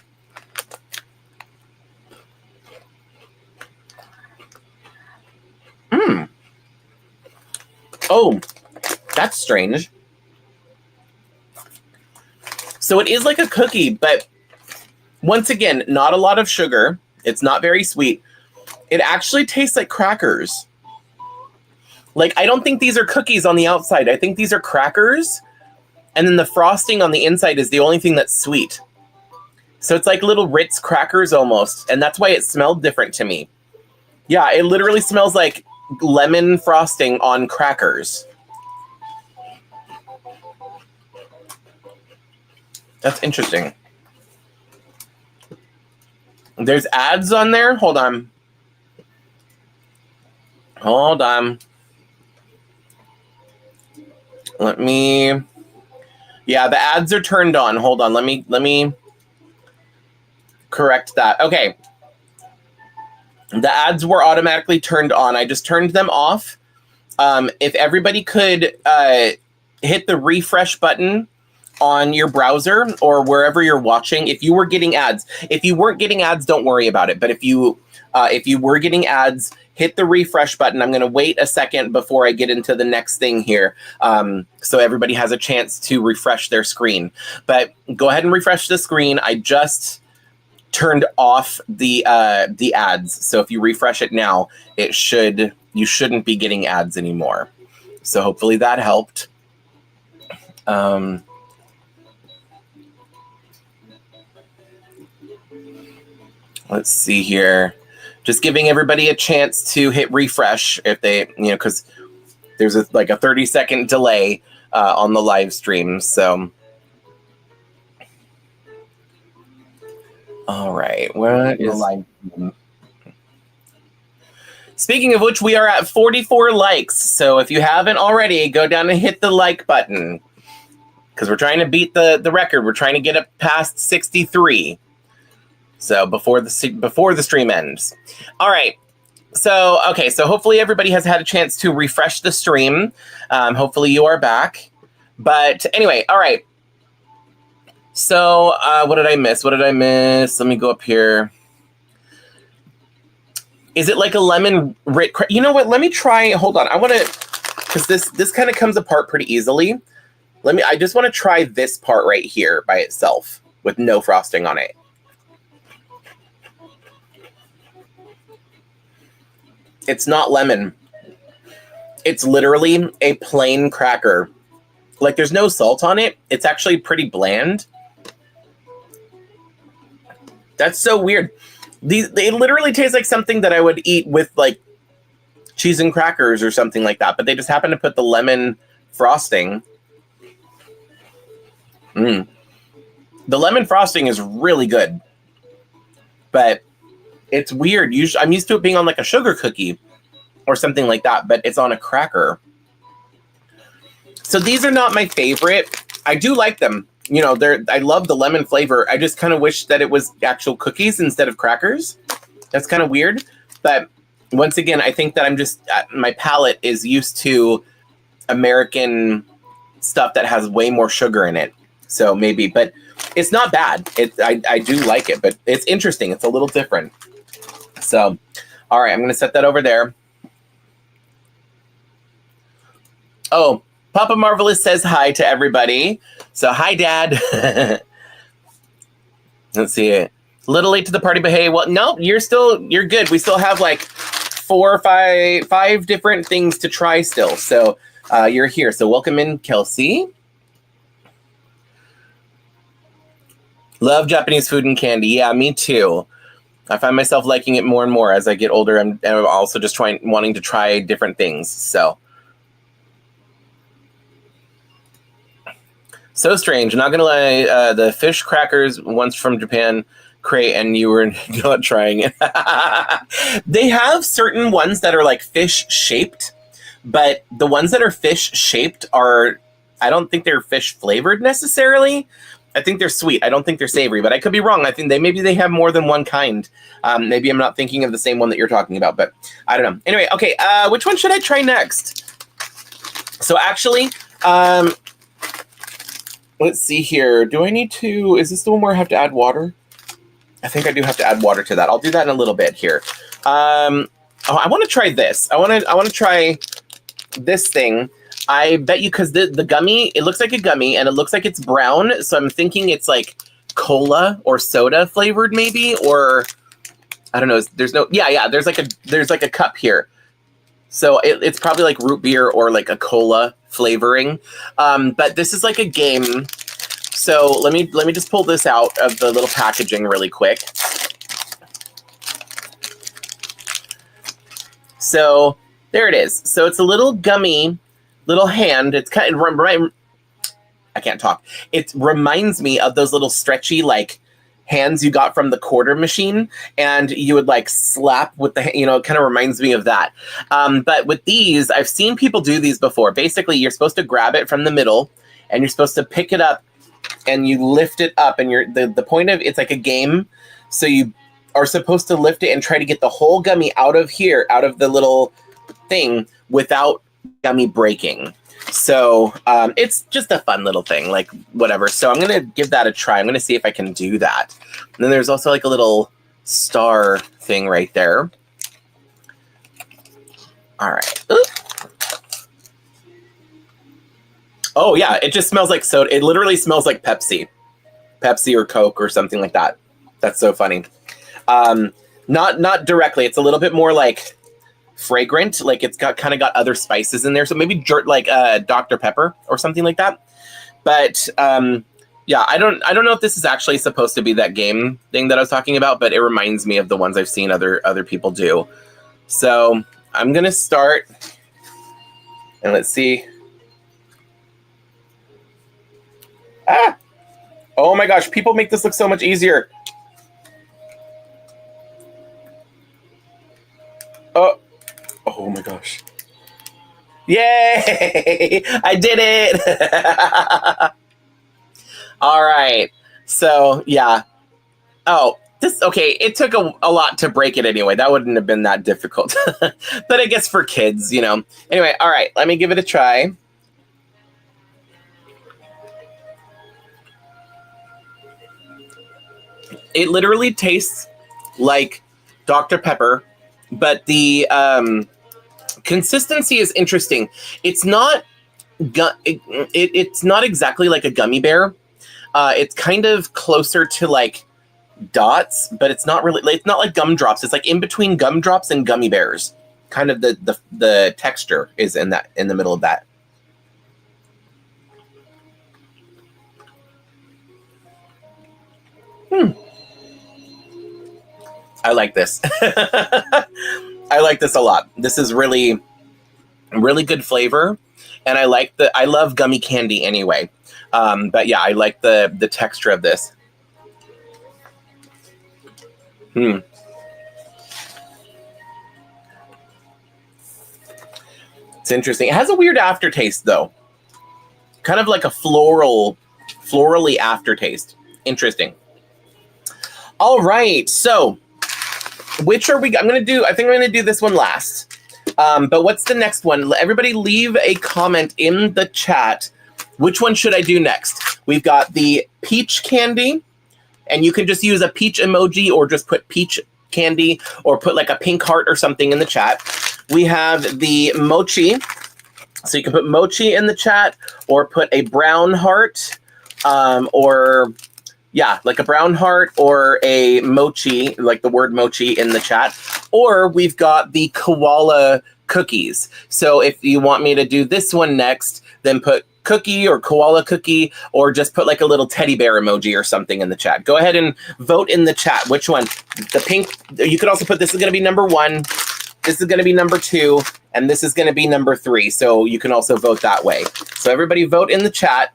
Oh, that's strange. So it is like a cookie, but once again, not a lot of sugar. It's not very sweet. It actually tastes like crackers. I don't think these are cookies on the outside. I think these are crackers. And then the frosting on the inside is the only thing that's sweet. So it's like little Ritz crackers almost. And that's why it smelled different to me. Yeah, it literally smells like lemon frosting on crackers. That's interesting. There's ads on there. Hold on. Let me. Yeah, the ads are turned on. Hold on. Let me correct that. Okay. The ads were automatically turned on. I just turned them off. If everybody could hit the refresh button on your browser or wherever you're watching, if you were getting ads, if you weren't getting ads, don't worry about it. But if you were getting ads, hit the refresh button. I'm going to wait a second before I get into the next thing here, so everybody has a chance to refresh their screen. But go ahead and refresh the screen. I just turned off the ads, so if you refresh it now, you shouldn't be getting ads anymore. So hopefully that helped. Let's see here. Just giving everybody a chance to hit refresh if they, because there's a 30-second delay on the live stream. So, all right. What is live stream? Speaking of which, we are at 44 likes. So if you haven't already, go down and hit the like button because we're trying to beat the record. We're trying to get it past 63. So before the stream ends. All right. So, okay. So hopefully everybody has had a chance to refresh the stream. Hopefully you are back. But anyway, all right. So what did I miss? Let me go up here. Is it like a lemon? You know what? Let me try. Hold on. I want to, because this kind of comes apart pretty easily. I just want to try this part right here by itself with no frosting on it. It's not lemon. It's literally a plain cracker. Like there's no salt on it. It's actually pretty bland. That's so weird. They literally taste like something that I would eat with like cheese and crackers or something like that. But they just happen to put the lemon frosting. The lemon frosting is really good. But it's weird. Usually, I'm used to it being on like a sugar cookie or something like that, but it's on a cracker. So these are not my favorite. I do like them. I love the lemon flavor. I just kind of wish that it was actual cookies instead of crackers. That's kind of weird. But once again, I think that I'm just, my palate is used to American stuff that has way more sugar in it. So maybe, but it's not bad. I do like it, but it's interesting. It's a little different. So, all right, I'm going to set that over there. Oh, Papa Marvelous says hi to everybody. So, hi, Dad. Let's see. A little late to the party, but hey, well, no, you're good. We still have like 4 or 5 different things to try still. So, you're here. So, welcome in, Kelsey. Love Japanese food and candy. Yeah, me too. I find myself liking it more and more as I get older. I'm also just wanting to try different things. So strange. Not gonna lie, the fish crackers once from Japan crate, and you were not trying it. They have certain ones that are like fish shaped, but the ones that are fish shaped I don't think they're fish flavored necessarily. I think they're sweet. I don't think they're savory, but I could be wrong. I think maybe they have more than one kind. Maybe I'm not thinking of the same one that you're talking about, but I don't know. Anyway, okay. Which one should I try next? So actually, let's see here. Do I need to? Is this the one where I have to add water? I think I do have to add water to that. I'll do that in a little bit here. I want to try this. I want to try this thing. I bet you, because the gummy, it looks like a gummy and it looks like it's brown. So I'm thinking it's like cola or soda flavored maybe, or I don't know. There's like a cup here. So it's probably like root beer or like a cola flavoring. But this is like a game. So let me just pull this out of the little packaging really quick. So there it is. So it's a little gummy, little hand. It's kind of, I can't talk. It reminds me of those little stretchy like hands you got from the quarter machine, and you would like slap with the, it kind of reminds me of that. But with these, I've seen people do these before. Basically, you're supposed to grab it from the middle, and you're supposed to pick it up, and you lift it up, and the point of it's like a game. So you are supposed to lift it and try to get the whole gummy out of here, out of the little thing, without gummy breaking. So it's just a fun little thing, like whatever. So I'm going to give that a try. I'm going to see if I can do that. And then there's also like a little star thing right there. All right. Ooh. Oh yeah, it just smells like soda. It literally smells like Pepsi or Coke or something like that. That's so funny. Not directly. It's a little bit more like fragrant. Like it's kind of got other spices in there. So maybe like Dr. Pepper or something like that. But yeah, I don't know if this is actually supposed to be that game thing that I was talking about, but it reminds me of the ones I've seen other people do. So I'm gonna start, and let's see. Ah! Oh my gosh, people make this look so much easier. Oh my gosh. Yay! I did it! All right. So, yeah. Oh, okay, it took a lot to break it anyway. That wouldn't have been that difficult. But I guess for kids, you know. Anyway, all right, let me give it a try. It literally tastes like Dr. Pepper, but the consistency is interesting. It's not it's not exactly like a gummy bear. It's kind of closer to like dots, but it's not really. It's not like gumdrops. It's like in between gumdrops and gummy bears. Kind of the texture is in the middle of that. I like this. I like this a lot. This is really good flavor, and I love gummy candy anyway. But yeah, I like the texture of this. It's interesting. It has a weird aftertaste though. Kind of like a florally aftertaste. Interesting. All right, so which are we? I think I'm gonna do this one last. But what's the next one? Everybody leave a comment in the chat. Which one should I do next? We've got the peach candy, and you can just use a peach emoji or just put peach candy or put like a pink heart or something in the chat. We have the mochi. So you can put mochi in the chat or put a brown heart or yeah, like a brown heart or a mochi, like the word mochi in the chat. Or we've got the koala cookies. So if you want me to do this one next, then put cookie or koala cookie, or just put like a little teddy bear emoji or something in the chat. Go ahead and vote in the chat. Which one? The pink, you could also put this is going to be number 1. This is going to be number 2, and this is going to be number 3. So you can also vote that way. So everybody vote in the chat.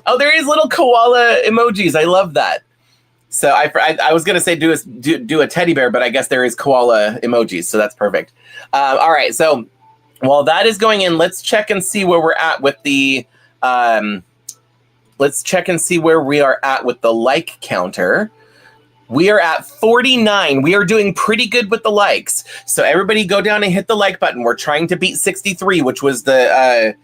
Oh, there is little koala emojis. I love that. So I was gonna say do a teddy bear, but I guess there is koala emojis, so that's perfect. All right, so while that is going in, let's check and see where we're at with the like counter. We are at 49. We are doing pretty good with the likes. So everybody go down and hit the like button. We're trying to beat 63, which was the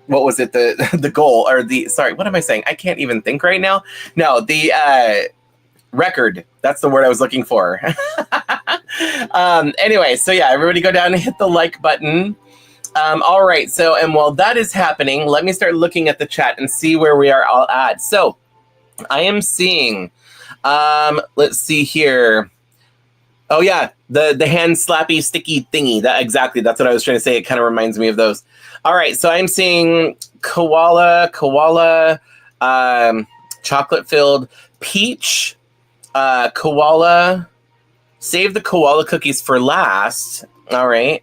what was it? The goal or sorry, what am I saying? I can't even think right now. No, the record. That's the word I was looking for. Anyway, so yeah, everybody go down and hit the like button. All right. So, and while that is happening, let me start looking at the chat and see where we are all at. So I am seeing, let's see here. Oh yeah, the hand slappy sticky thingy. That's what I was trying to say. It kind of reminds me of those. All right, so I'm seeing koala, chocolate filled peach, koala. Save the koala cookies for last. All right.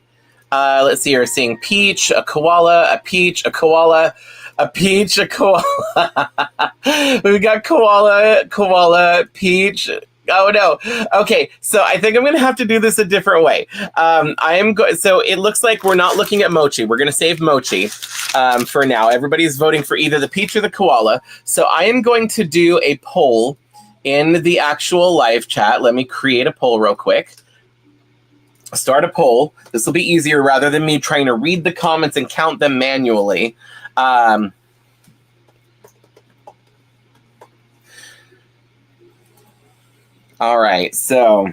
Let's see. We're seeing peach, a koala, a peach, a koala, a peach, a koala. We got koala, peach. Oh no. Okay, so I think I'm gonna have to do this a different way. So it looks like we're not looking at mochi. We're gonna save mochi for now. Everybody's voting for either the peach or the koala. So I am going to do a poll in the actual live chat. Let me create a poll real quick. Start a poll. This will be easier rather than me trying to read the comments and count them manually. All right, so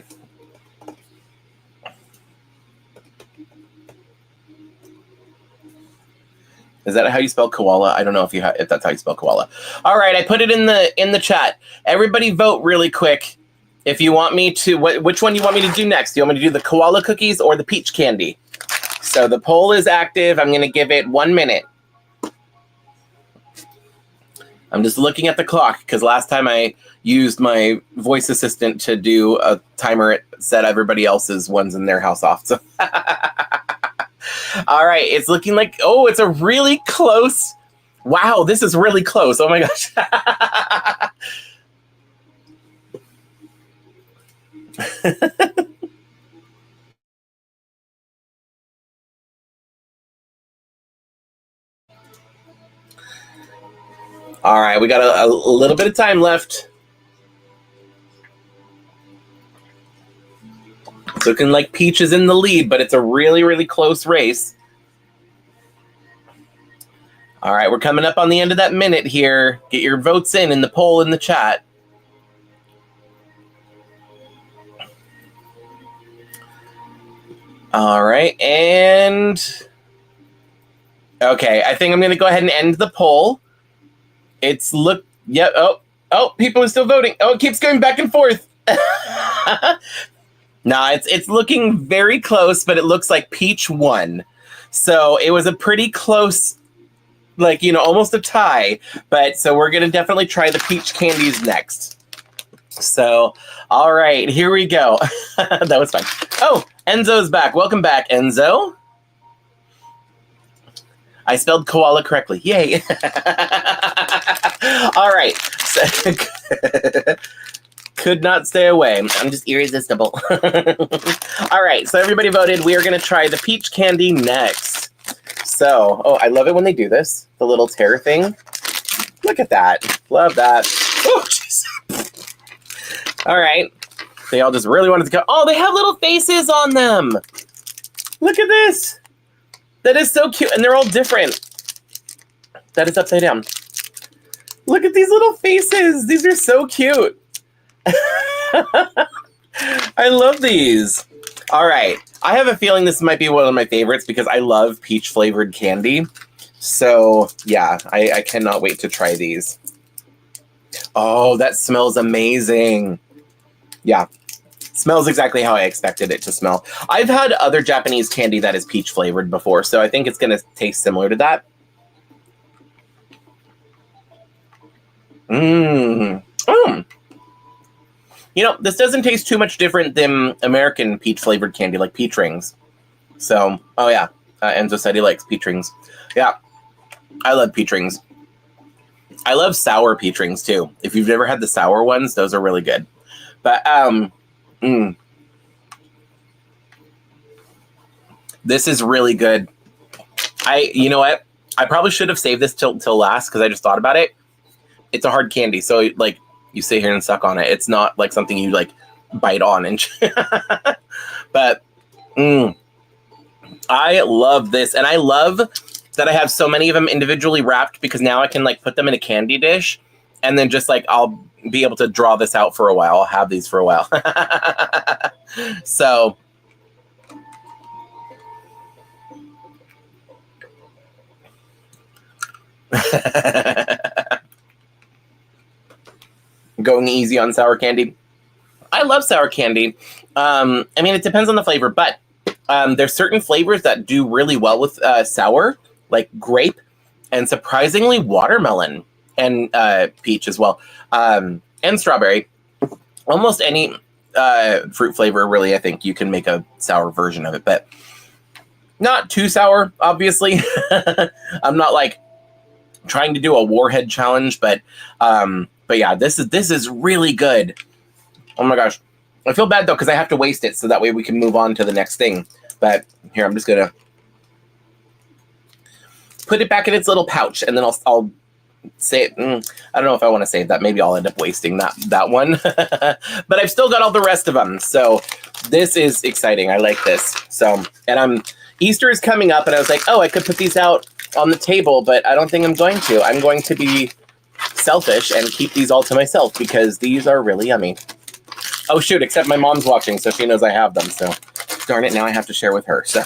is that how you spell koala? I don't know if that's how you spell koala. All right, I put it in the chat. Everybody vote really quick. If you want me to, which one you want me to do next? Do you want me to do the koala cookies or the peach candy? So the poll is active. I'm going to give it 1 minute. I'm just looking at the clock because last time I used my voice assistant to do a timer, it set everybody else's ones in their house off. So all right, it's looking like, oh, it's a really close. Wow, this is really close. Oh my gosh. All right, we got a little bit of time left. It's looking like Peach is in the lead, but it's a really, really close race. All right, we're coming up on the end of that minute here. Get your votes in the poll in the chat. All right, and okay, I think I'm going to go ahead and end the poll. Yep. Oh, people are still voting. Oh, it keeps going back and forth. No, it's looking very close, but it looks like Peach won. So it was a pretty close, like, almost a tie. But so we're going to definitely try the peach candies next. So, all right, here we go. That was fun. Oh, Enzo's back. Welcome back, Enzo. I spelled koala correctly. Yay. All right. So, could not stay away. I'm just irresistible. All right. So everybody voted. We are going to try the peach candy next. So, oh, I love it when they do this. The little tear thing. Look at that. Love that. Oh, jeez. All right. They all just really wanted to go. Oh, they have little faces on them. Look at this. That is so cute. And they're all different. That is upside down. Look at these little faces. These are so cute. I love these. All right. I have a feeling this might be one of my favorites because I love peach flavored candy. So yeah, I cannot wait to try these. Oh, that smells amazing. Yeah. Smells exactly how I expected it to smell. I've had other Japanese candy that is peach flavored before, so I think it's going to taste similar to that. This doesn't taste too much different than American peach flavored candy, like peach rings. So, oh yeah, Enzo said he likes peach rings. Yeah, I love peach rings. I love sour peach rings too. If you've never had the sour ones, those are really good. But this is really good. You know what? I probably should have saved this till last because I just thought about it. It's a hard candy, so like you sit here and suck on it. It's not like something you like bite on and. But I love this, and I love that I have so many of them individually wrapped because now I can like put them in a candy dish, and then just like I'll be able to draw this out for a while. I'll have these for a while. So. Going easy on sour candy. I love sour candy. I mean, it depends on the flavor, but there's certain flavors that do really well with sour, like grape, and surprisingly watermelon and peach as well, and strawberry. Almost any fruit flavor, really, I think you can make a sour version of it, but not too sour, obviously. I'm not like trying to do a warhead challenge, but yeah, this is really good. Oh my gosh. I feel bad though because I have to waste it so that way we can move on to the next thing. But here, I'm just gonna put it back in its little pouch and then I'll say. I don't know if I want to save that. Maybe I'll end up wasting that one. But I've still got all the rest of them. So this is exciting. I like this. So, and Easter is coming up, and I was like, oh, I could put these out on the table, but I don't think I'm going to. I'm going to be selfish and keep these all to myself because these are really yummy. Oh shoot, except my mom's watching, so she knows I have them. So darn it, now I have to share with her. So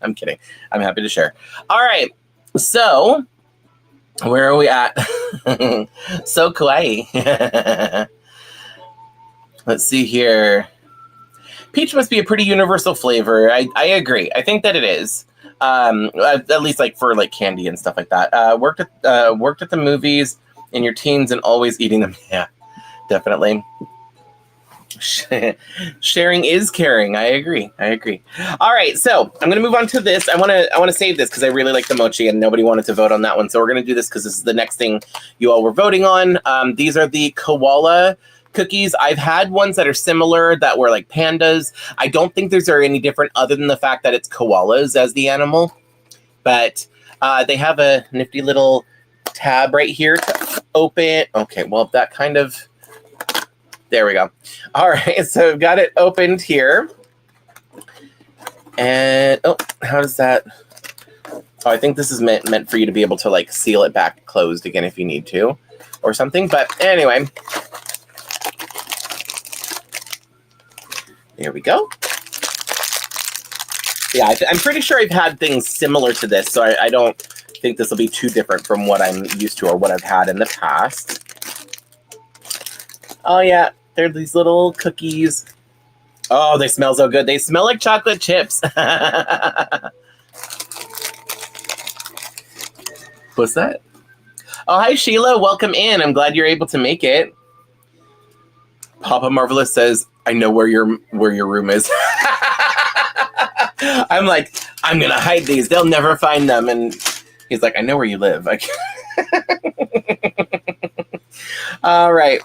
I'm kidding. I'm happy to share. All right. So where are we at? So kawaii. Let's see here. Peach must be a pretty universal flavor. I agree. I think that it is. At least like for like candy and stuff like that. Worked at the movies in your teens and always eating them. Yeah, definitely. Sharing is caring. I agree. All right, so I'm gonna move on to this. I want to save this because I really like the mochi and nobody wanted to vote on that one. So we're gonna do this because this is the next thing you all were voting on. These are the koala cookies. I've had ones that are similar that were like pandas. I don't think these are any different other than the fact that it's koalas as the animal. But they have a nifty little tab right here to open. Okay, well that kind of. There we go. All right, so I've got it opened here. And, oh, how does that? Oh, I think this is meant for you to be able to, like, seal it back closed again if you need to or something. But anyway. There we go. Yeah, I'm pretty sure I've had things similar to this, so I don't think this will be too different from what I'm used to or what I've had in the past. Oh, yeah. They're these little cookies. Oh, they smell so good. They smell like chocolate chips. What's that? Oh, hi, Sheila. Welcome in. I'm glad you're able to make it. Papa Marvelous says, I know where your room is. I'm like, I'm going to hide these. They'll never find them. And he's like, I know where you live. All right.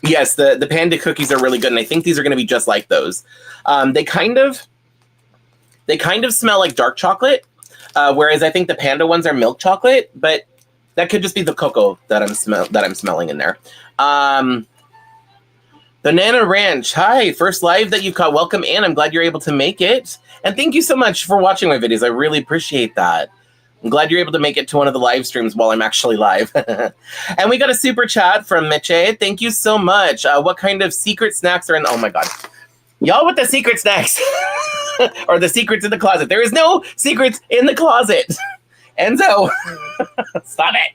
Yes, the panda cookies are really good, and I think these are going to be just like those. They kind of smell like dark chocolate, whereas I think the panda ones are milk chocolate. But that could just be the cocoa that I'm smelling in there. Banana Ranch, hi, first live that you've caught. Welcome in. I'm glad you're able to make it, and thank you so much for watching my videos. I really appreciate that. I'm glad you're able to make it to one of the live streams while I'm actually live. And we got a super chat from Meche. Thank you so much. What kind of secret snacks are in? Oh my God. Y'all with the secret snacks or the secrets in the closet. There is no secrets in the closet. Enzo, stop it.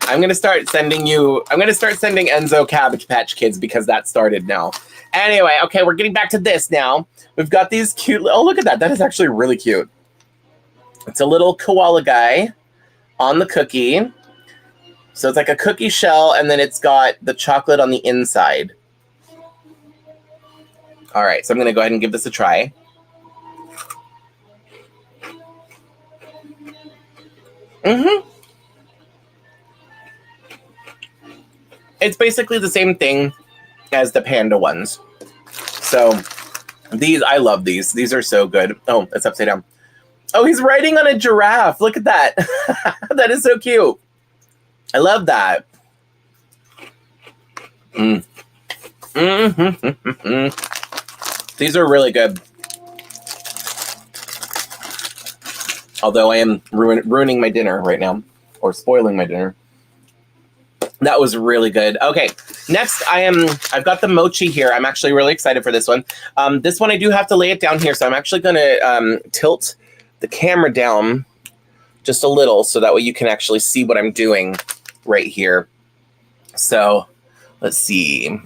I'm going to start sending Enzo Cabbage Patch Kids because that started now. Anyway, okay, we're getting back to this now. We've got these cute, oh, look at that. That is actually really cute. It's a little koala guy on the cookie. So it's like a cookie shell, and then it's got the chocolate on the inside. All right, so I'm going to go ahead and give this a try. It's basically the same thing as the panda ones. So these, I love these. These are so good. Oh, it's upside down. Oh, he's riding on a giraffe. Look at that. That is so cute. I love that. These are really good. Although I am ruining my dinner right now, or spoiling my dinner. That was really good. Okay, next I've got the mochi here. I'm actually really excited for this one. This one I do have to lay it down here, so I'm actually going to tilt the camera down just a little so that way you can actually see what I'm doing right here. So let's see.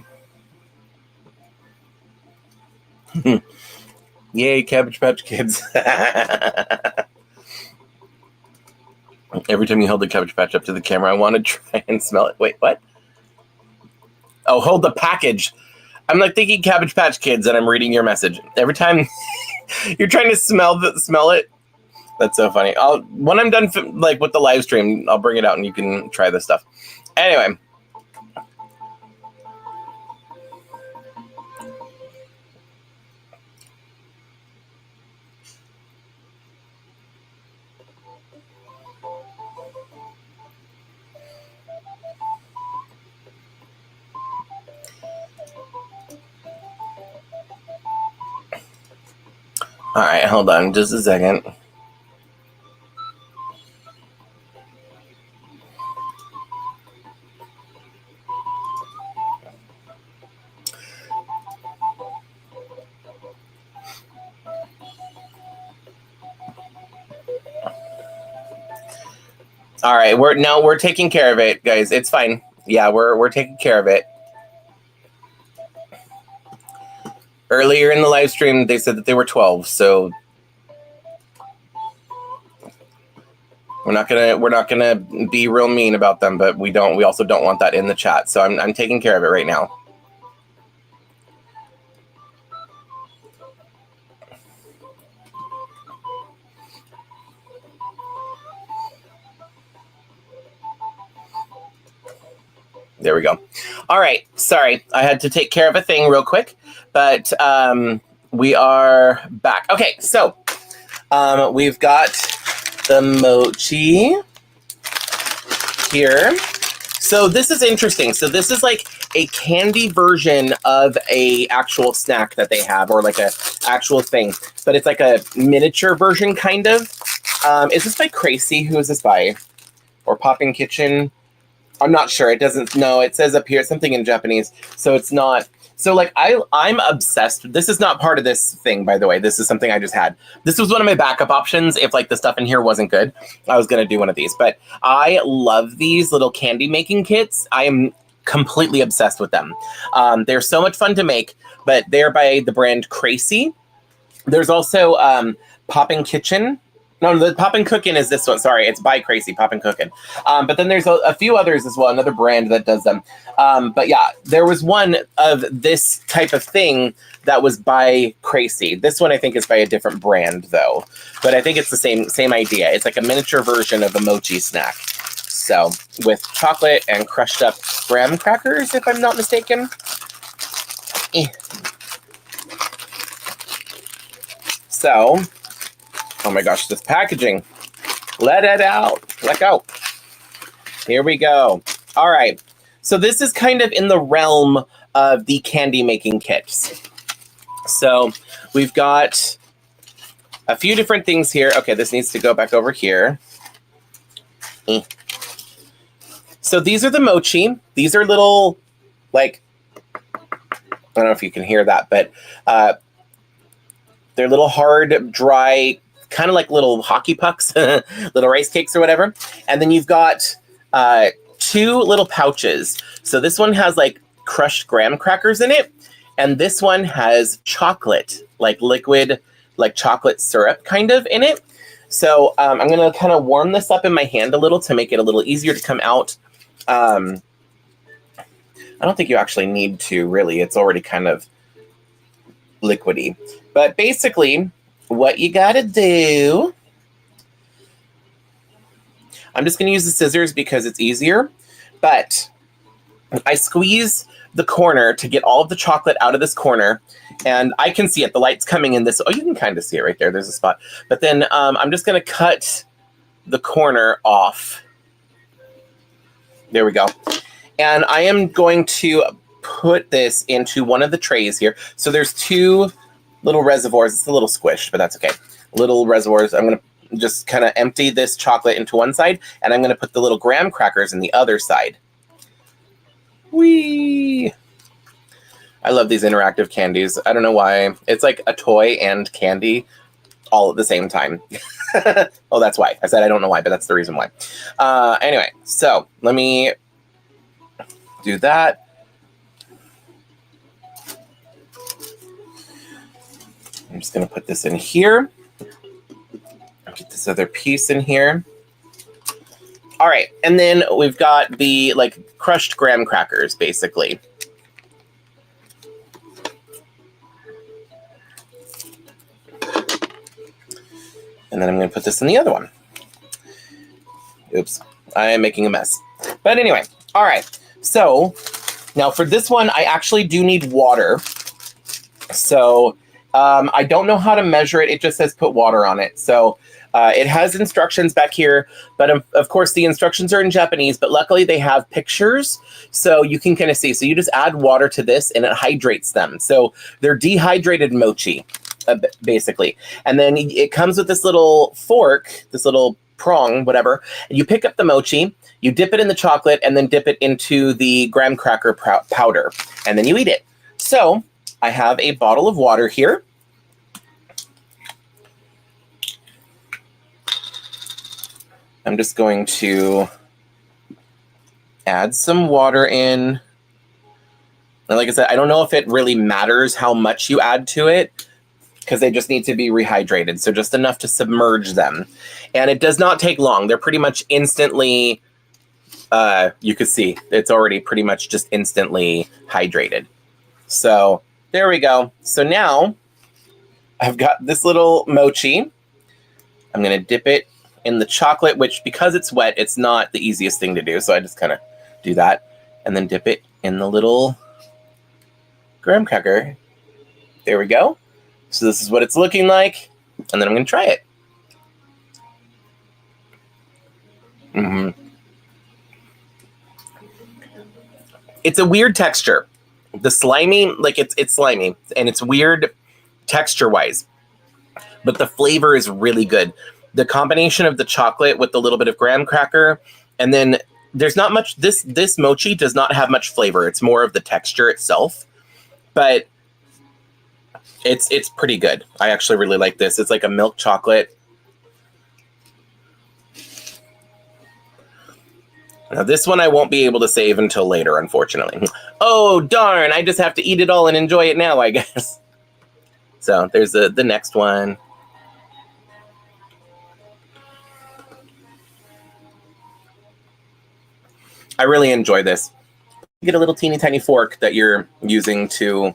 Yay, Cabbage Patch Kids. Every time you hold the Cabbage Patch up to the camera, I want to try and smell it. Wait, what? Oh, hold the package. I'm like thinking Cabbage Patch Kids and I'm reading your message. Every time you're trying to smell it. That's so funny. When I'm done with the live stream, I'll bring it out and you can try this stuff. Anyway. All right, hold on just a second. All right, we're taking care of it, guys. It's fine. Yeah, we're taking care of it. Earlier in the live stream, they said that they were 12, so we're not gonna be real mean about them, but we also don't want that in the chat. So I'm taking care of it right now. There we go. All right. Sorry, I had to take care of a thing real quick, but we are back. Okay, so we've got the mochi here. So this is interesting. So this is like a candy version of a actual snack that they have, or like a actual thing, but it's like a miniature version, kind of. Is this by Crazy? Who is this by? Or Popping Kitchen? I'm not sure. It doesn't. No, it says up here something in Japanese, so it's not. So like I'm obsessed. This is not part of this thing, by the way. This is something I just had. This was one of my backup options. If like the stuff in here wasn't good, I was gonna do one of these. But I love these little candy making kits. I am completely obsessed with them. They're so much fun to make. But they're by the brand Crazy. There's also Poppin' Kitchen. No, the Poppin' Cookin' is this one. Sorry, it's by Crazy, Poppin' Cookin'. But then there's a few others as well, another brand that does them. But yeah, there was one of this type of thing that was by Crazy. This one I think is by a different brand though. But I think it's the same idea. It's like a miniature version of a mochi snack. So with chocolate and crushed up graham crackers, if I'm not mistaken. So, oh my gosh, this packaging. Let it out. Let go. Here we go. All right. So this is kind of in the realm of the candy making kits. So we've got a few different things here. Okay, this needs to go back over here. So these are the mochi. These are little, like, I don't know if you can hear that, but they're little hard, dry, kind of like little hockey pucks, little rice cakes or whatever. And then you've got 2 little pouches. So this one has like crushed graham crackers in it. And this one has chocolate, like liquid, like chocolate syrup kind of in it. So I'm going to kind of warm this up in my hand a little to make it a little easier to come out. I don't think you actually need to, really. It's already kind of liquidy. But basically, what you got to do, I'm just going to use the scissors because it's easier. But I squeeze the corner to get all of the chocolate out of this corner. And I can see it. The light's coming in this. Oh, you can kind of see it right there. There's a spot. But then I'm just going to cut the corner off. There we go. And I am going to put this into one of the trays here. So there's 2 little reservoirs. It's a little squished, but that's okay. Little reservoirs. I'm going to just kind of empty this chocolate into one side, and I'm going to put the little graham crackers in the other side. Whee! I love these interactive candies. I don't know why. It's like a toy and candy all at the same time. Oh, that's why. I said I don't know why, but that's the reason why. Anyway, so let me do that. I'm just going to put this in here. Get this other piece in here. All right. And then we've got the like crushed graham crackers, basically. And then I'm going to put this in the other one. Oops. I am making a mess. But anyway. All right. So now for this one, I actually do need water. So I don't know how to measure it. It just says put water on it. So it has instructions back here, but of course the instructions are in Japanese, but luckily they have pictures so you can kind of see. So you just add water to this and it hydrates them. So they're dehydrated mochi. basically. And then it comes with this little fork, this little prong, whatever. And you pick up the mochi, you dip it in the chocolate, and then dip it into the graham cracker powder, and then you eat it. So I have a bottle of water here. I'm just going to add some water in. And like I said, I don't know if it really matters how much you add to it, because they just need to be rehydrated. So just enough to submerge them. And it does not take long. They're pretty much instantly, you can see, it's already pretty much just instantly hydrated. So there we go. So now I've got this little mochi. I'm going to dip it in the chocolate, which because it's wet, it's not the easiest thing to do. So I just kind of do that and then dip it in the little graham cracker. There we go. So this is what it's looking like. And then I'm going to try it. It's a weird texture. The slimy, like it's slimy and it's weird texture wise, but the flavor is really good. The combination of the chocolate with the little bit of graham cracker, and then there's not much, this mochi does not have much flavor. It's more of the texture itself, but it's pretty good. I actually really like this. It's like a milk chocolate. Now this one I won't be able to save until later, unfortunately. Oh, darn, I just have to eat it all and enjoy it now, I guess. So there's the next one. I really enjoy this. You get a little teeny tiny fork that you're using to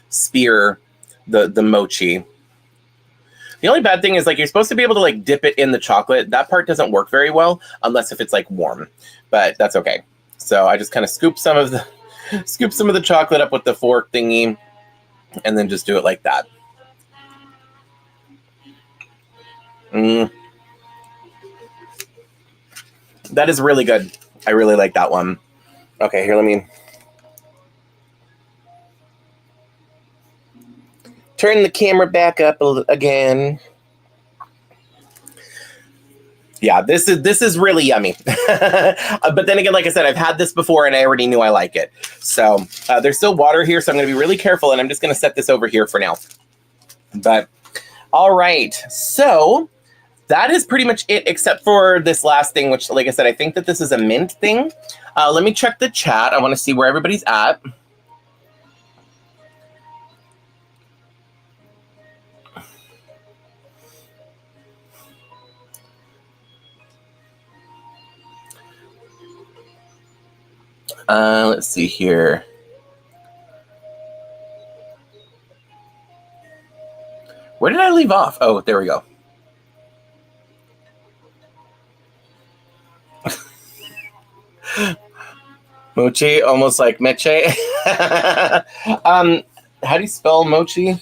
spear the mochi. The only bad thing is, like, you're supposed to be able to like dip it in the chocolate. That part doesn't work very well unless if it's like warm, but that's okay. So I just kind of scoop some of the chocolate up with the fork thingy, and then just do it like that. That is really good. I really like that one. Okay, here, let me turn the camera back up again. Yeah, this is really yummy. But then again, like I said, I've had this before and I already knew I like it. So there's still water here, so I'm going to be really careful, and I'm just going to set this over here for now. But all right, so that is pretty much it, except for this last thing, which, like I said, I think that this is a mint thing. Let me check the chat. I want to see where everybody's at. Let's see here. Where did I leave off? Oh, there we go. Mochi, almost like meche. How do you spell mochi?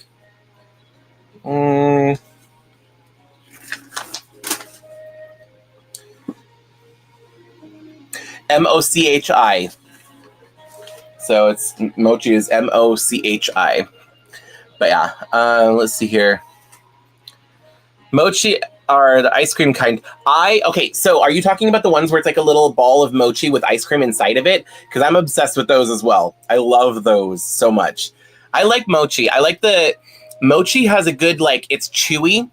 M-O-C-H-I. So it's mochi is M-O-C-H-I. But yeah, let's see here. Mochi are the ice cream kind. Okay, so are you talking about the ones where it's like a little ball of mochi with ice cream inside of it? Because I'm obsessed with those as well. I love those so much. I like mochi. I like the mochi has a good, like, it's chewy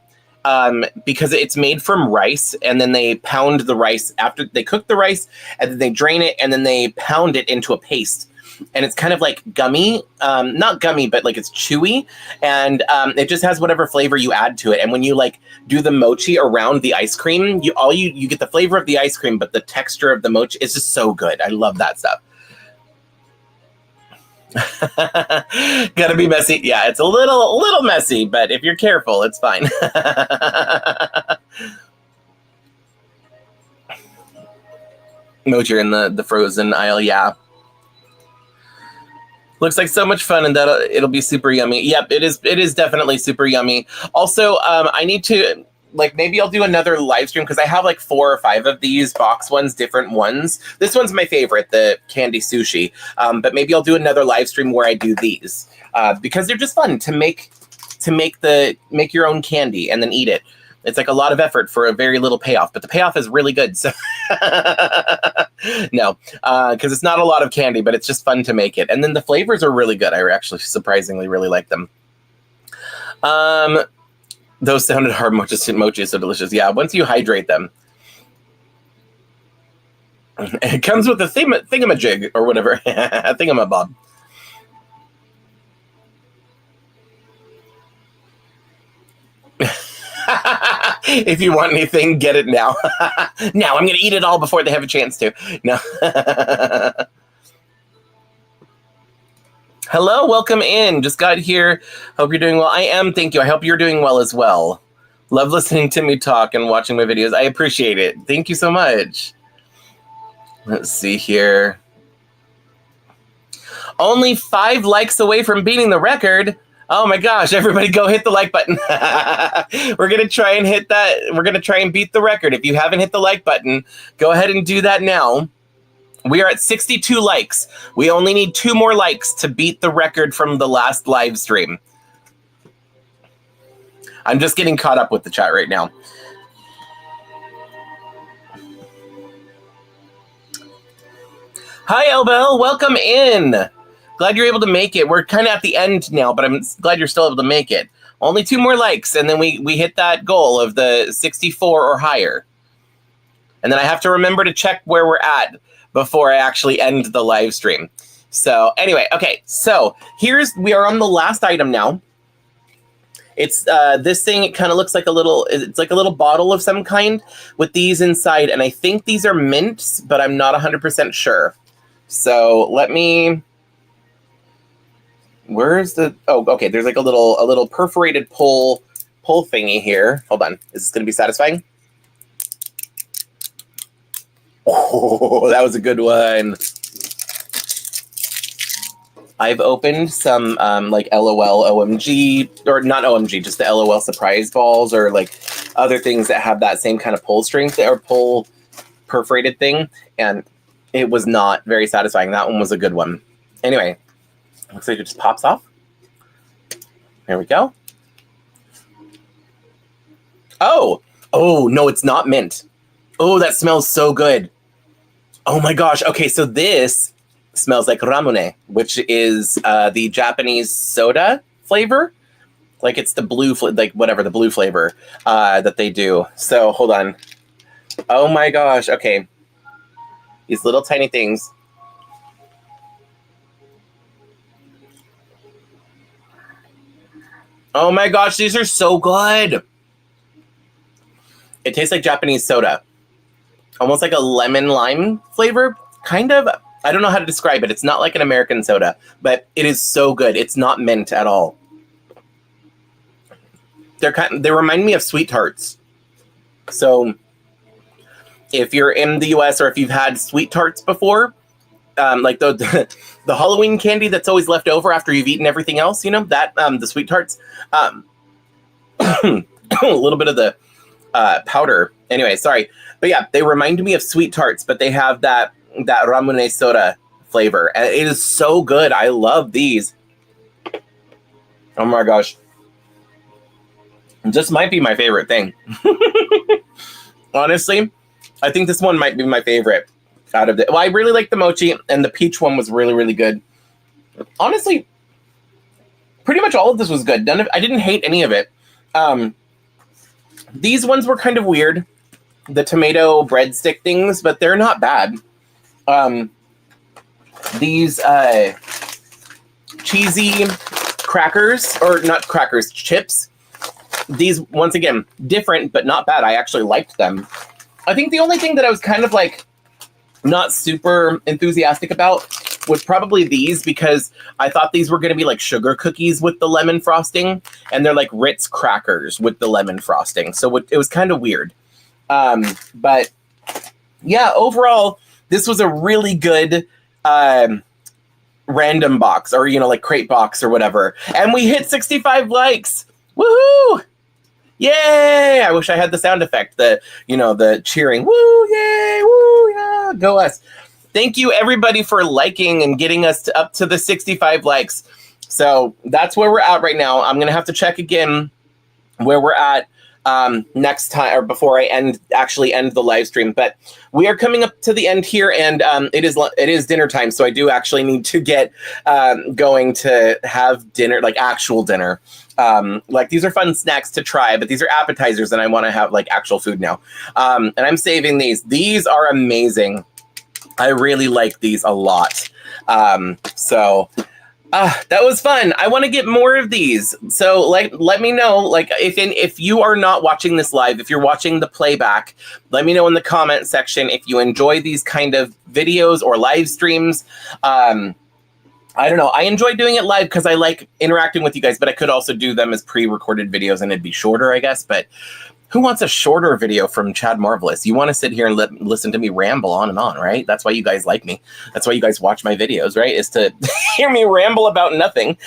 because it's made from rice, and then they pound the rice after they cook the rice, and then they drain it, and then they pound it into a paste. And it's kind of like gummy, not gummy, but like it's chewy, and it just has whatever flavor you add to it. And when you like do the mochi around the ice cream, you get the flavor of the ice cream, but the texture of the mochi is just so good. I love that stuff. Gotta be messy. Yeah, it's a little messy, but if you're careful, it's fine. Mochi in the frozen aisle, yeah. Looks like so much fun, and that it'll be super yummy. Yep, it is definitely super yummy. Also, I need to, like, maybe I'll do another live stream because I have like 4 or 5 of these box ones, different ones. This one's my favorite, the candy sushi. But maybe I'll do another live stream where I do these because they're just fun to make. to make your own candy and then eat it. It's like a lot of effort for a very little payoff, but the payoff is really good. So no, because it's not a lot of candy, but it's just fun to make it. And then the flavors are really good. I actually surprisingly really like them. Those sounded hard. Mochi is so delicious. Yeah, once you hydrate them. It comes with a thingamajig or whatever. A thingamabob. If you want anything, get it now. Now, I'm going to eat it all before they have a chance to. No. Hello, welcome in. Just got here. Hope you're doing well. I am, thank you. I hope you're doing well as well. Love listening to me talk and watching my videos. I appreciate it. Thank you so much. Let's see here. Only 5 likes away from beating the record. Oh my gosh, everybody go hit the like button. We're going to try and hit that. We're going to try and beat the record. If you haven't hit the like button, go ahead and do that now. We are at 62 likes. We only need 2 more likes to beat the record from the last live stream. I'm just getting caught up with the chat right now. Hi, Elbel. Welcome in. Glad you're able to make it. We're kind of at the end now, but I'm glad you're still able to make it. Only 2 more likes, and then we hit that goal of the 64 or higher. And then I have to remember to check where we're at before I actually end the live stream. So anyway, okay. So we are on the last item now. It's this thing. It kind of looks like it's like a little bottle of some kind with these inside, and I think these are mints, but I'm not 100% sure. So let me. Where's the? Oh, okay. There's like a little perforated pull thingy here. Hold on. Is this going to be satisfying? Oh, that was a good one. I've opened some like LOL OMG, or not OMG, just the LOL surprise balls, or like other things that have that same kind of pull strength or pull perforated thing, and it was not very satisfying. That one was a good one. Anyway, looks like it just pops off. There we go. Oh no, it's not mint. Oh, that smells so good. Oh my gosh. Okay, so this smells like ramune, which is the Japanese soda flavor. Like it's the blue, the blue flavor that they do. So hold on. Oh my gosh. Okay. These little tiny things. Oh my gosh, these are so good. It tastes like Japanese soda. Almost like a lemon lime flavor, kind of. I don't know how to describe it. It's not like an American soda, but it is so good. It's not mint at all. They remind me of Sweet Tarts. So if you're in the US or if you've had Sweet Tarts before, like the Halloween candy that's always left over after you've eaten everything else, you know, that the Sweet Tarts, a little bit of the powder. Anyway, sorry. But yeah, they remind me of Sweet Tarts, but they have that ramune soda flavor. And it is so good. I love these. Oh my gosh. This might be my favorite thing. Honestly, I think this one might be my favorite out of the. Well, I really like the mochi, and the peach one was really, really good. Honestly, pretty much all of this was good. I didn't hate any of it. These ones were kind of weird, the tomato breadstick things, but they're not bad. These cheesy crackers, or not crackers, chips. These, once again, different, but not bad. I actually liked them. I think the only thing that I was kind of like not super enthusiastic about was probably these, because I thought these were going to be like sugar cookies with the lemon frosting, and they're like Ritz crackers with the lemon frosting. So it was kind of weird. But yeah, overall, this was a really good random box, or, you know, like crate box or whatever. And we hit 65 likes. Woohoo! Yay! I wish I had the sound effect, the cheering. Woo! Yay! Woo! Yeah! Go us! Thank you, everybody, for liking and getting us up to the 65 likes. So that's where we're at right now. I'm going to have to check again where we're at next time, or before I actually end the live stream. But we are coming up to the end here, and it is dinner time. So I do actually need to get going to have dinner, like actual dinner. Like these are fun snacks to try, but these are appetizers, and I want to have like actual food now. And I'm saving these. These are amazing. I really like these a lot. That was fun. I want to get more of these. So let me know, like if you are not watching this live, if you're watching the playback, let me know in the comment section if you enjoy these kind of videos or live streams. I don't know. I enjoy doing it live because I like interacting with you guys, but I could also do them as pre-recorded videos and it'd be shorter, I guess. But who wants a shorter video from Chad Marvelous? You want to sit here and listen to me ramble on and on, right? That's why you guys like me. That's why you guys watch my videos, right? Is to hear me ramble about nothing.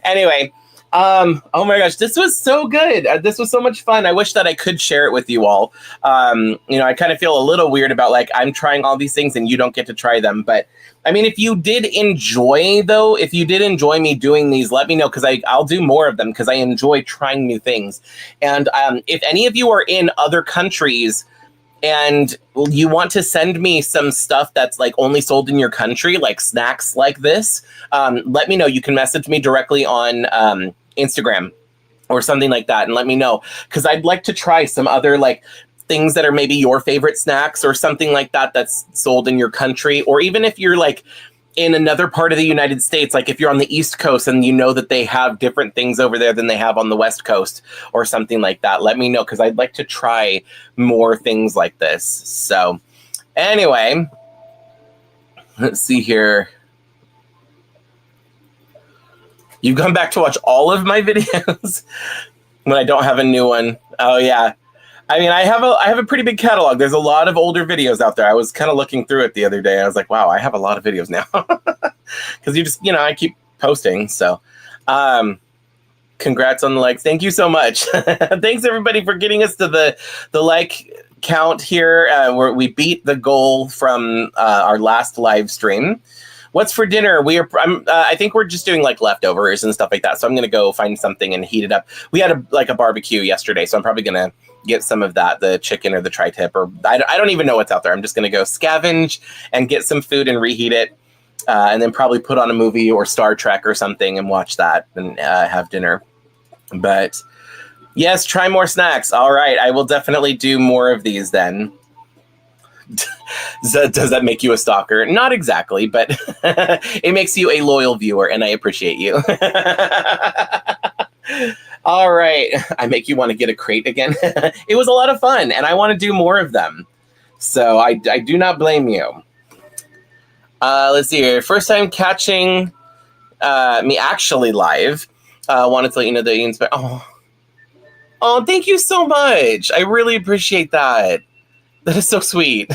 Anyway, oh my gosh, this was so good. This was so much fun. I wish that I could share it with you all. I kind of feel a little weird about like I'm trying all these things and you don't get to try them. But I mean, if you did enjoy me doing these, let me know, because I'll do more of them because I enjoy trying new things. And if any of you are in other countries and you want to send me some stuff that's like only sold in your country, like snacks like this, let me know. You can message me directly on Instagram or something like that and let me know, because I'd like to try some other like things that are maybe your favorite snacks or something like that that's sold in your country. Or even if you're like in another part of the United States, like if you're on the East Coast and you know that they have different things over there than they have on the West Coast or something like that, let me know, because I'd like to try more things like this. So anyway, let's see here. You've gone back to watch all of my videos when I don't have a new one. Oh yeah. I mean, I have a pretty big catalog. There's a lot of older videos out there. I was kind of looking through it the other day. I was like, wow, I have a lot of videos now. Because I keep posting. So congrats on the likes. Thank you so much. Thanks everybody for getting us to the like count here, where we beat the goal from our last live stream. What's for dinner? I think we're just doing like leftovers and stuff like that. So I'm gonna go find something and heat it up. We had a barbecue yesterday, so I'm probably gonna get some of that, the chicken or the tri-tip, or I don't even know what's out there. I'm just gonna go scavenge and get some food and reheat it, and then probably put on a movie or Star Trek or something and watch that and have dinner. But yes, try more snacks. All right, I will definitely do more of these then. Does that make you a stalker? Not exactly, but it makes you a loyal viewer, and I appreciate you. All right. I make you want to get a crate again. It was a lot of fun, and I want to do more of them. So I do not blame you. Let's see here. First time catching me actually live. Wanted to let you know that you inspired. Oh, thank you so much. I really appreciate that. That is so sweet.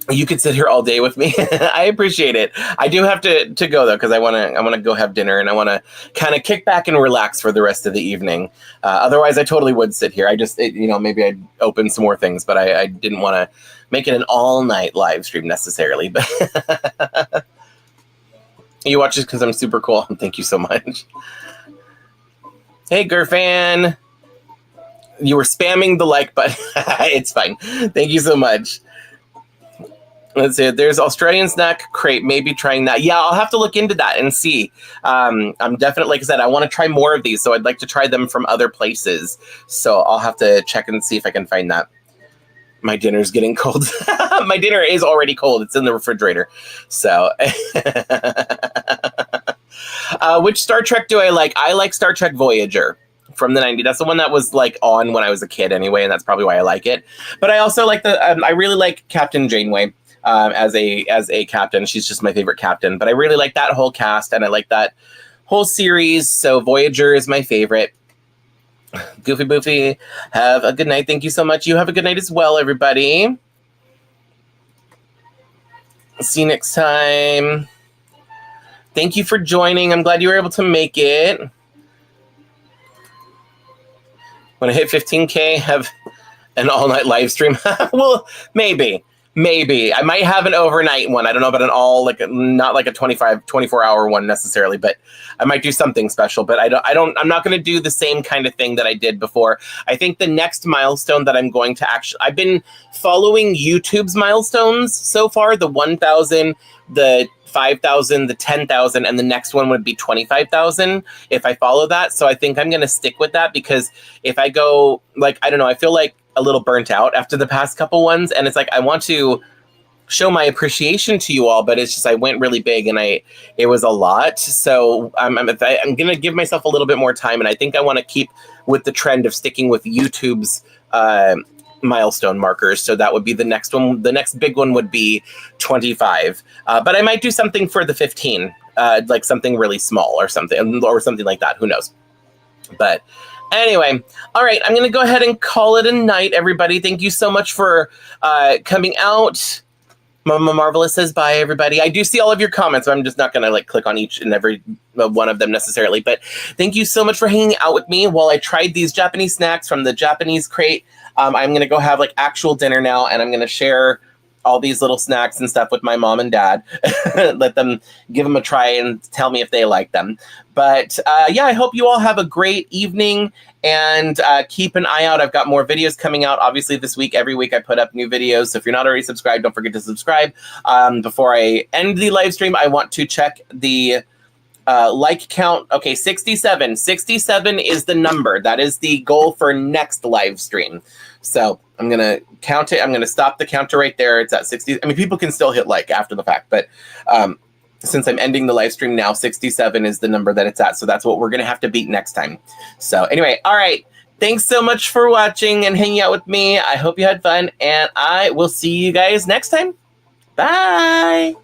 You could sit here all day with me. I appreciate it. I do have to go though, because I want to go have dinner and I want to kind of kick back and relax for the rest of the evening. Otherwise, I totally would sit here. Maybe I'd open some more things, but I didn't want to make it an all-night live stream necessarily. But you watch this because I'm super cool. Thank you so much. Hey, Gurfan. You were spamming the like button. It's fine. Thank you so much. Let's see. There's Australian snack crate. Maybe trying that. Yeah, I'll have to look into that and see. I'm definitely, like I said, I want to try more of these. So I'd like to try them from other places. So I'll have to check and see if I can find that. My dinner's getting cold. My dinner is already cold. It's in the refrigerator. So which Star Trek do I like? I like Star Trek Voyager from the 90s. That's the one that was like on when I was a kid anyway, and that's probably why I like it. But I also like I really like Captain Janeway as a captain. She's just my favorite captain. But I really like that whole cast, and I like that whole series. So Voyager is my favorite. Goofy Boofy, have a good night. Thank you so much. You have a good night as well, everybody. See you next time. Thank you for joining. I'm glad you were able to make it. When I hit 15K, have an all-night live stream. Well, maybe. Maybe I might have an overnight one. I don't know about an all like not like a 24-hour one necessarily, but I might do something special. But I'm not going to do the same kind of thing that I did before. I think the next milestone that I'm going to I've been following YouTube's milestones so far, the 1,000, the 5,000, the 10,000, and the next one would be 25,000 if I follow that. So I think I'm going to stick with that, because if I go like, I don't know, I feel like a little burnt out after the past couple ones, and it's like I want to show my appreciation to you all, but it's just I went really big and it was a lot. So I'm gonna give myself a little bit more time, and I think I want to keep with the trend of sticking with YouTube's milestone markers. So that would be the next one. The next big one would be 25, but I might do something for the 15, like something really small or something like that. Who knows? But anyway, all right, I'm going to go ahead and call it a night, everybody. Thank you so much for coming out. Mama Marvelous says bye, everybody. I do see all of your comments, so I'm just not going to like click on each and every one of them necessarily. But thank you so much for hanging out with me while I tried these Japanese snacks from the Japanese crate. I'm going to go have like actual dinner now, and I'm going to share all these little snacks and stuff with my mom and dad. Let them give them a try and tell me if they like them. But yeah, I hope you all have a great evening, and keep an eye out. I've got more videos coming out, obviously, this week. Every week I put up new videos. So if you're not already subscribed, don't forget to subscribe. Before I end the live stream, I want to check the like count. Okay, 67. 67 is the number. That is the goal for next live stream. So I'm going to count it. I'm going to stop the counter right there. It's at 60. I mean, people can still hit like after the fact, but since I'm ending the live stream now, 67 is the number that it's at. So that's what we're going to have to beat next time. So anyway, all right. Thanks so much for watching and hanging out with me. I hope you had fun, and I will see you guys next time. Bye.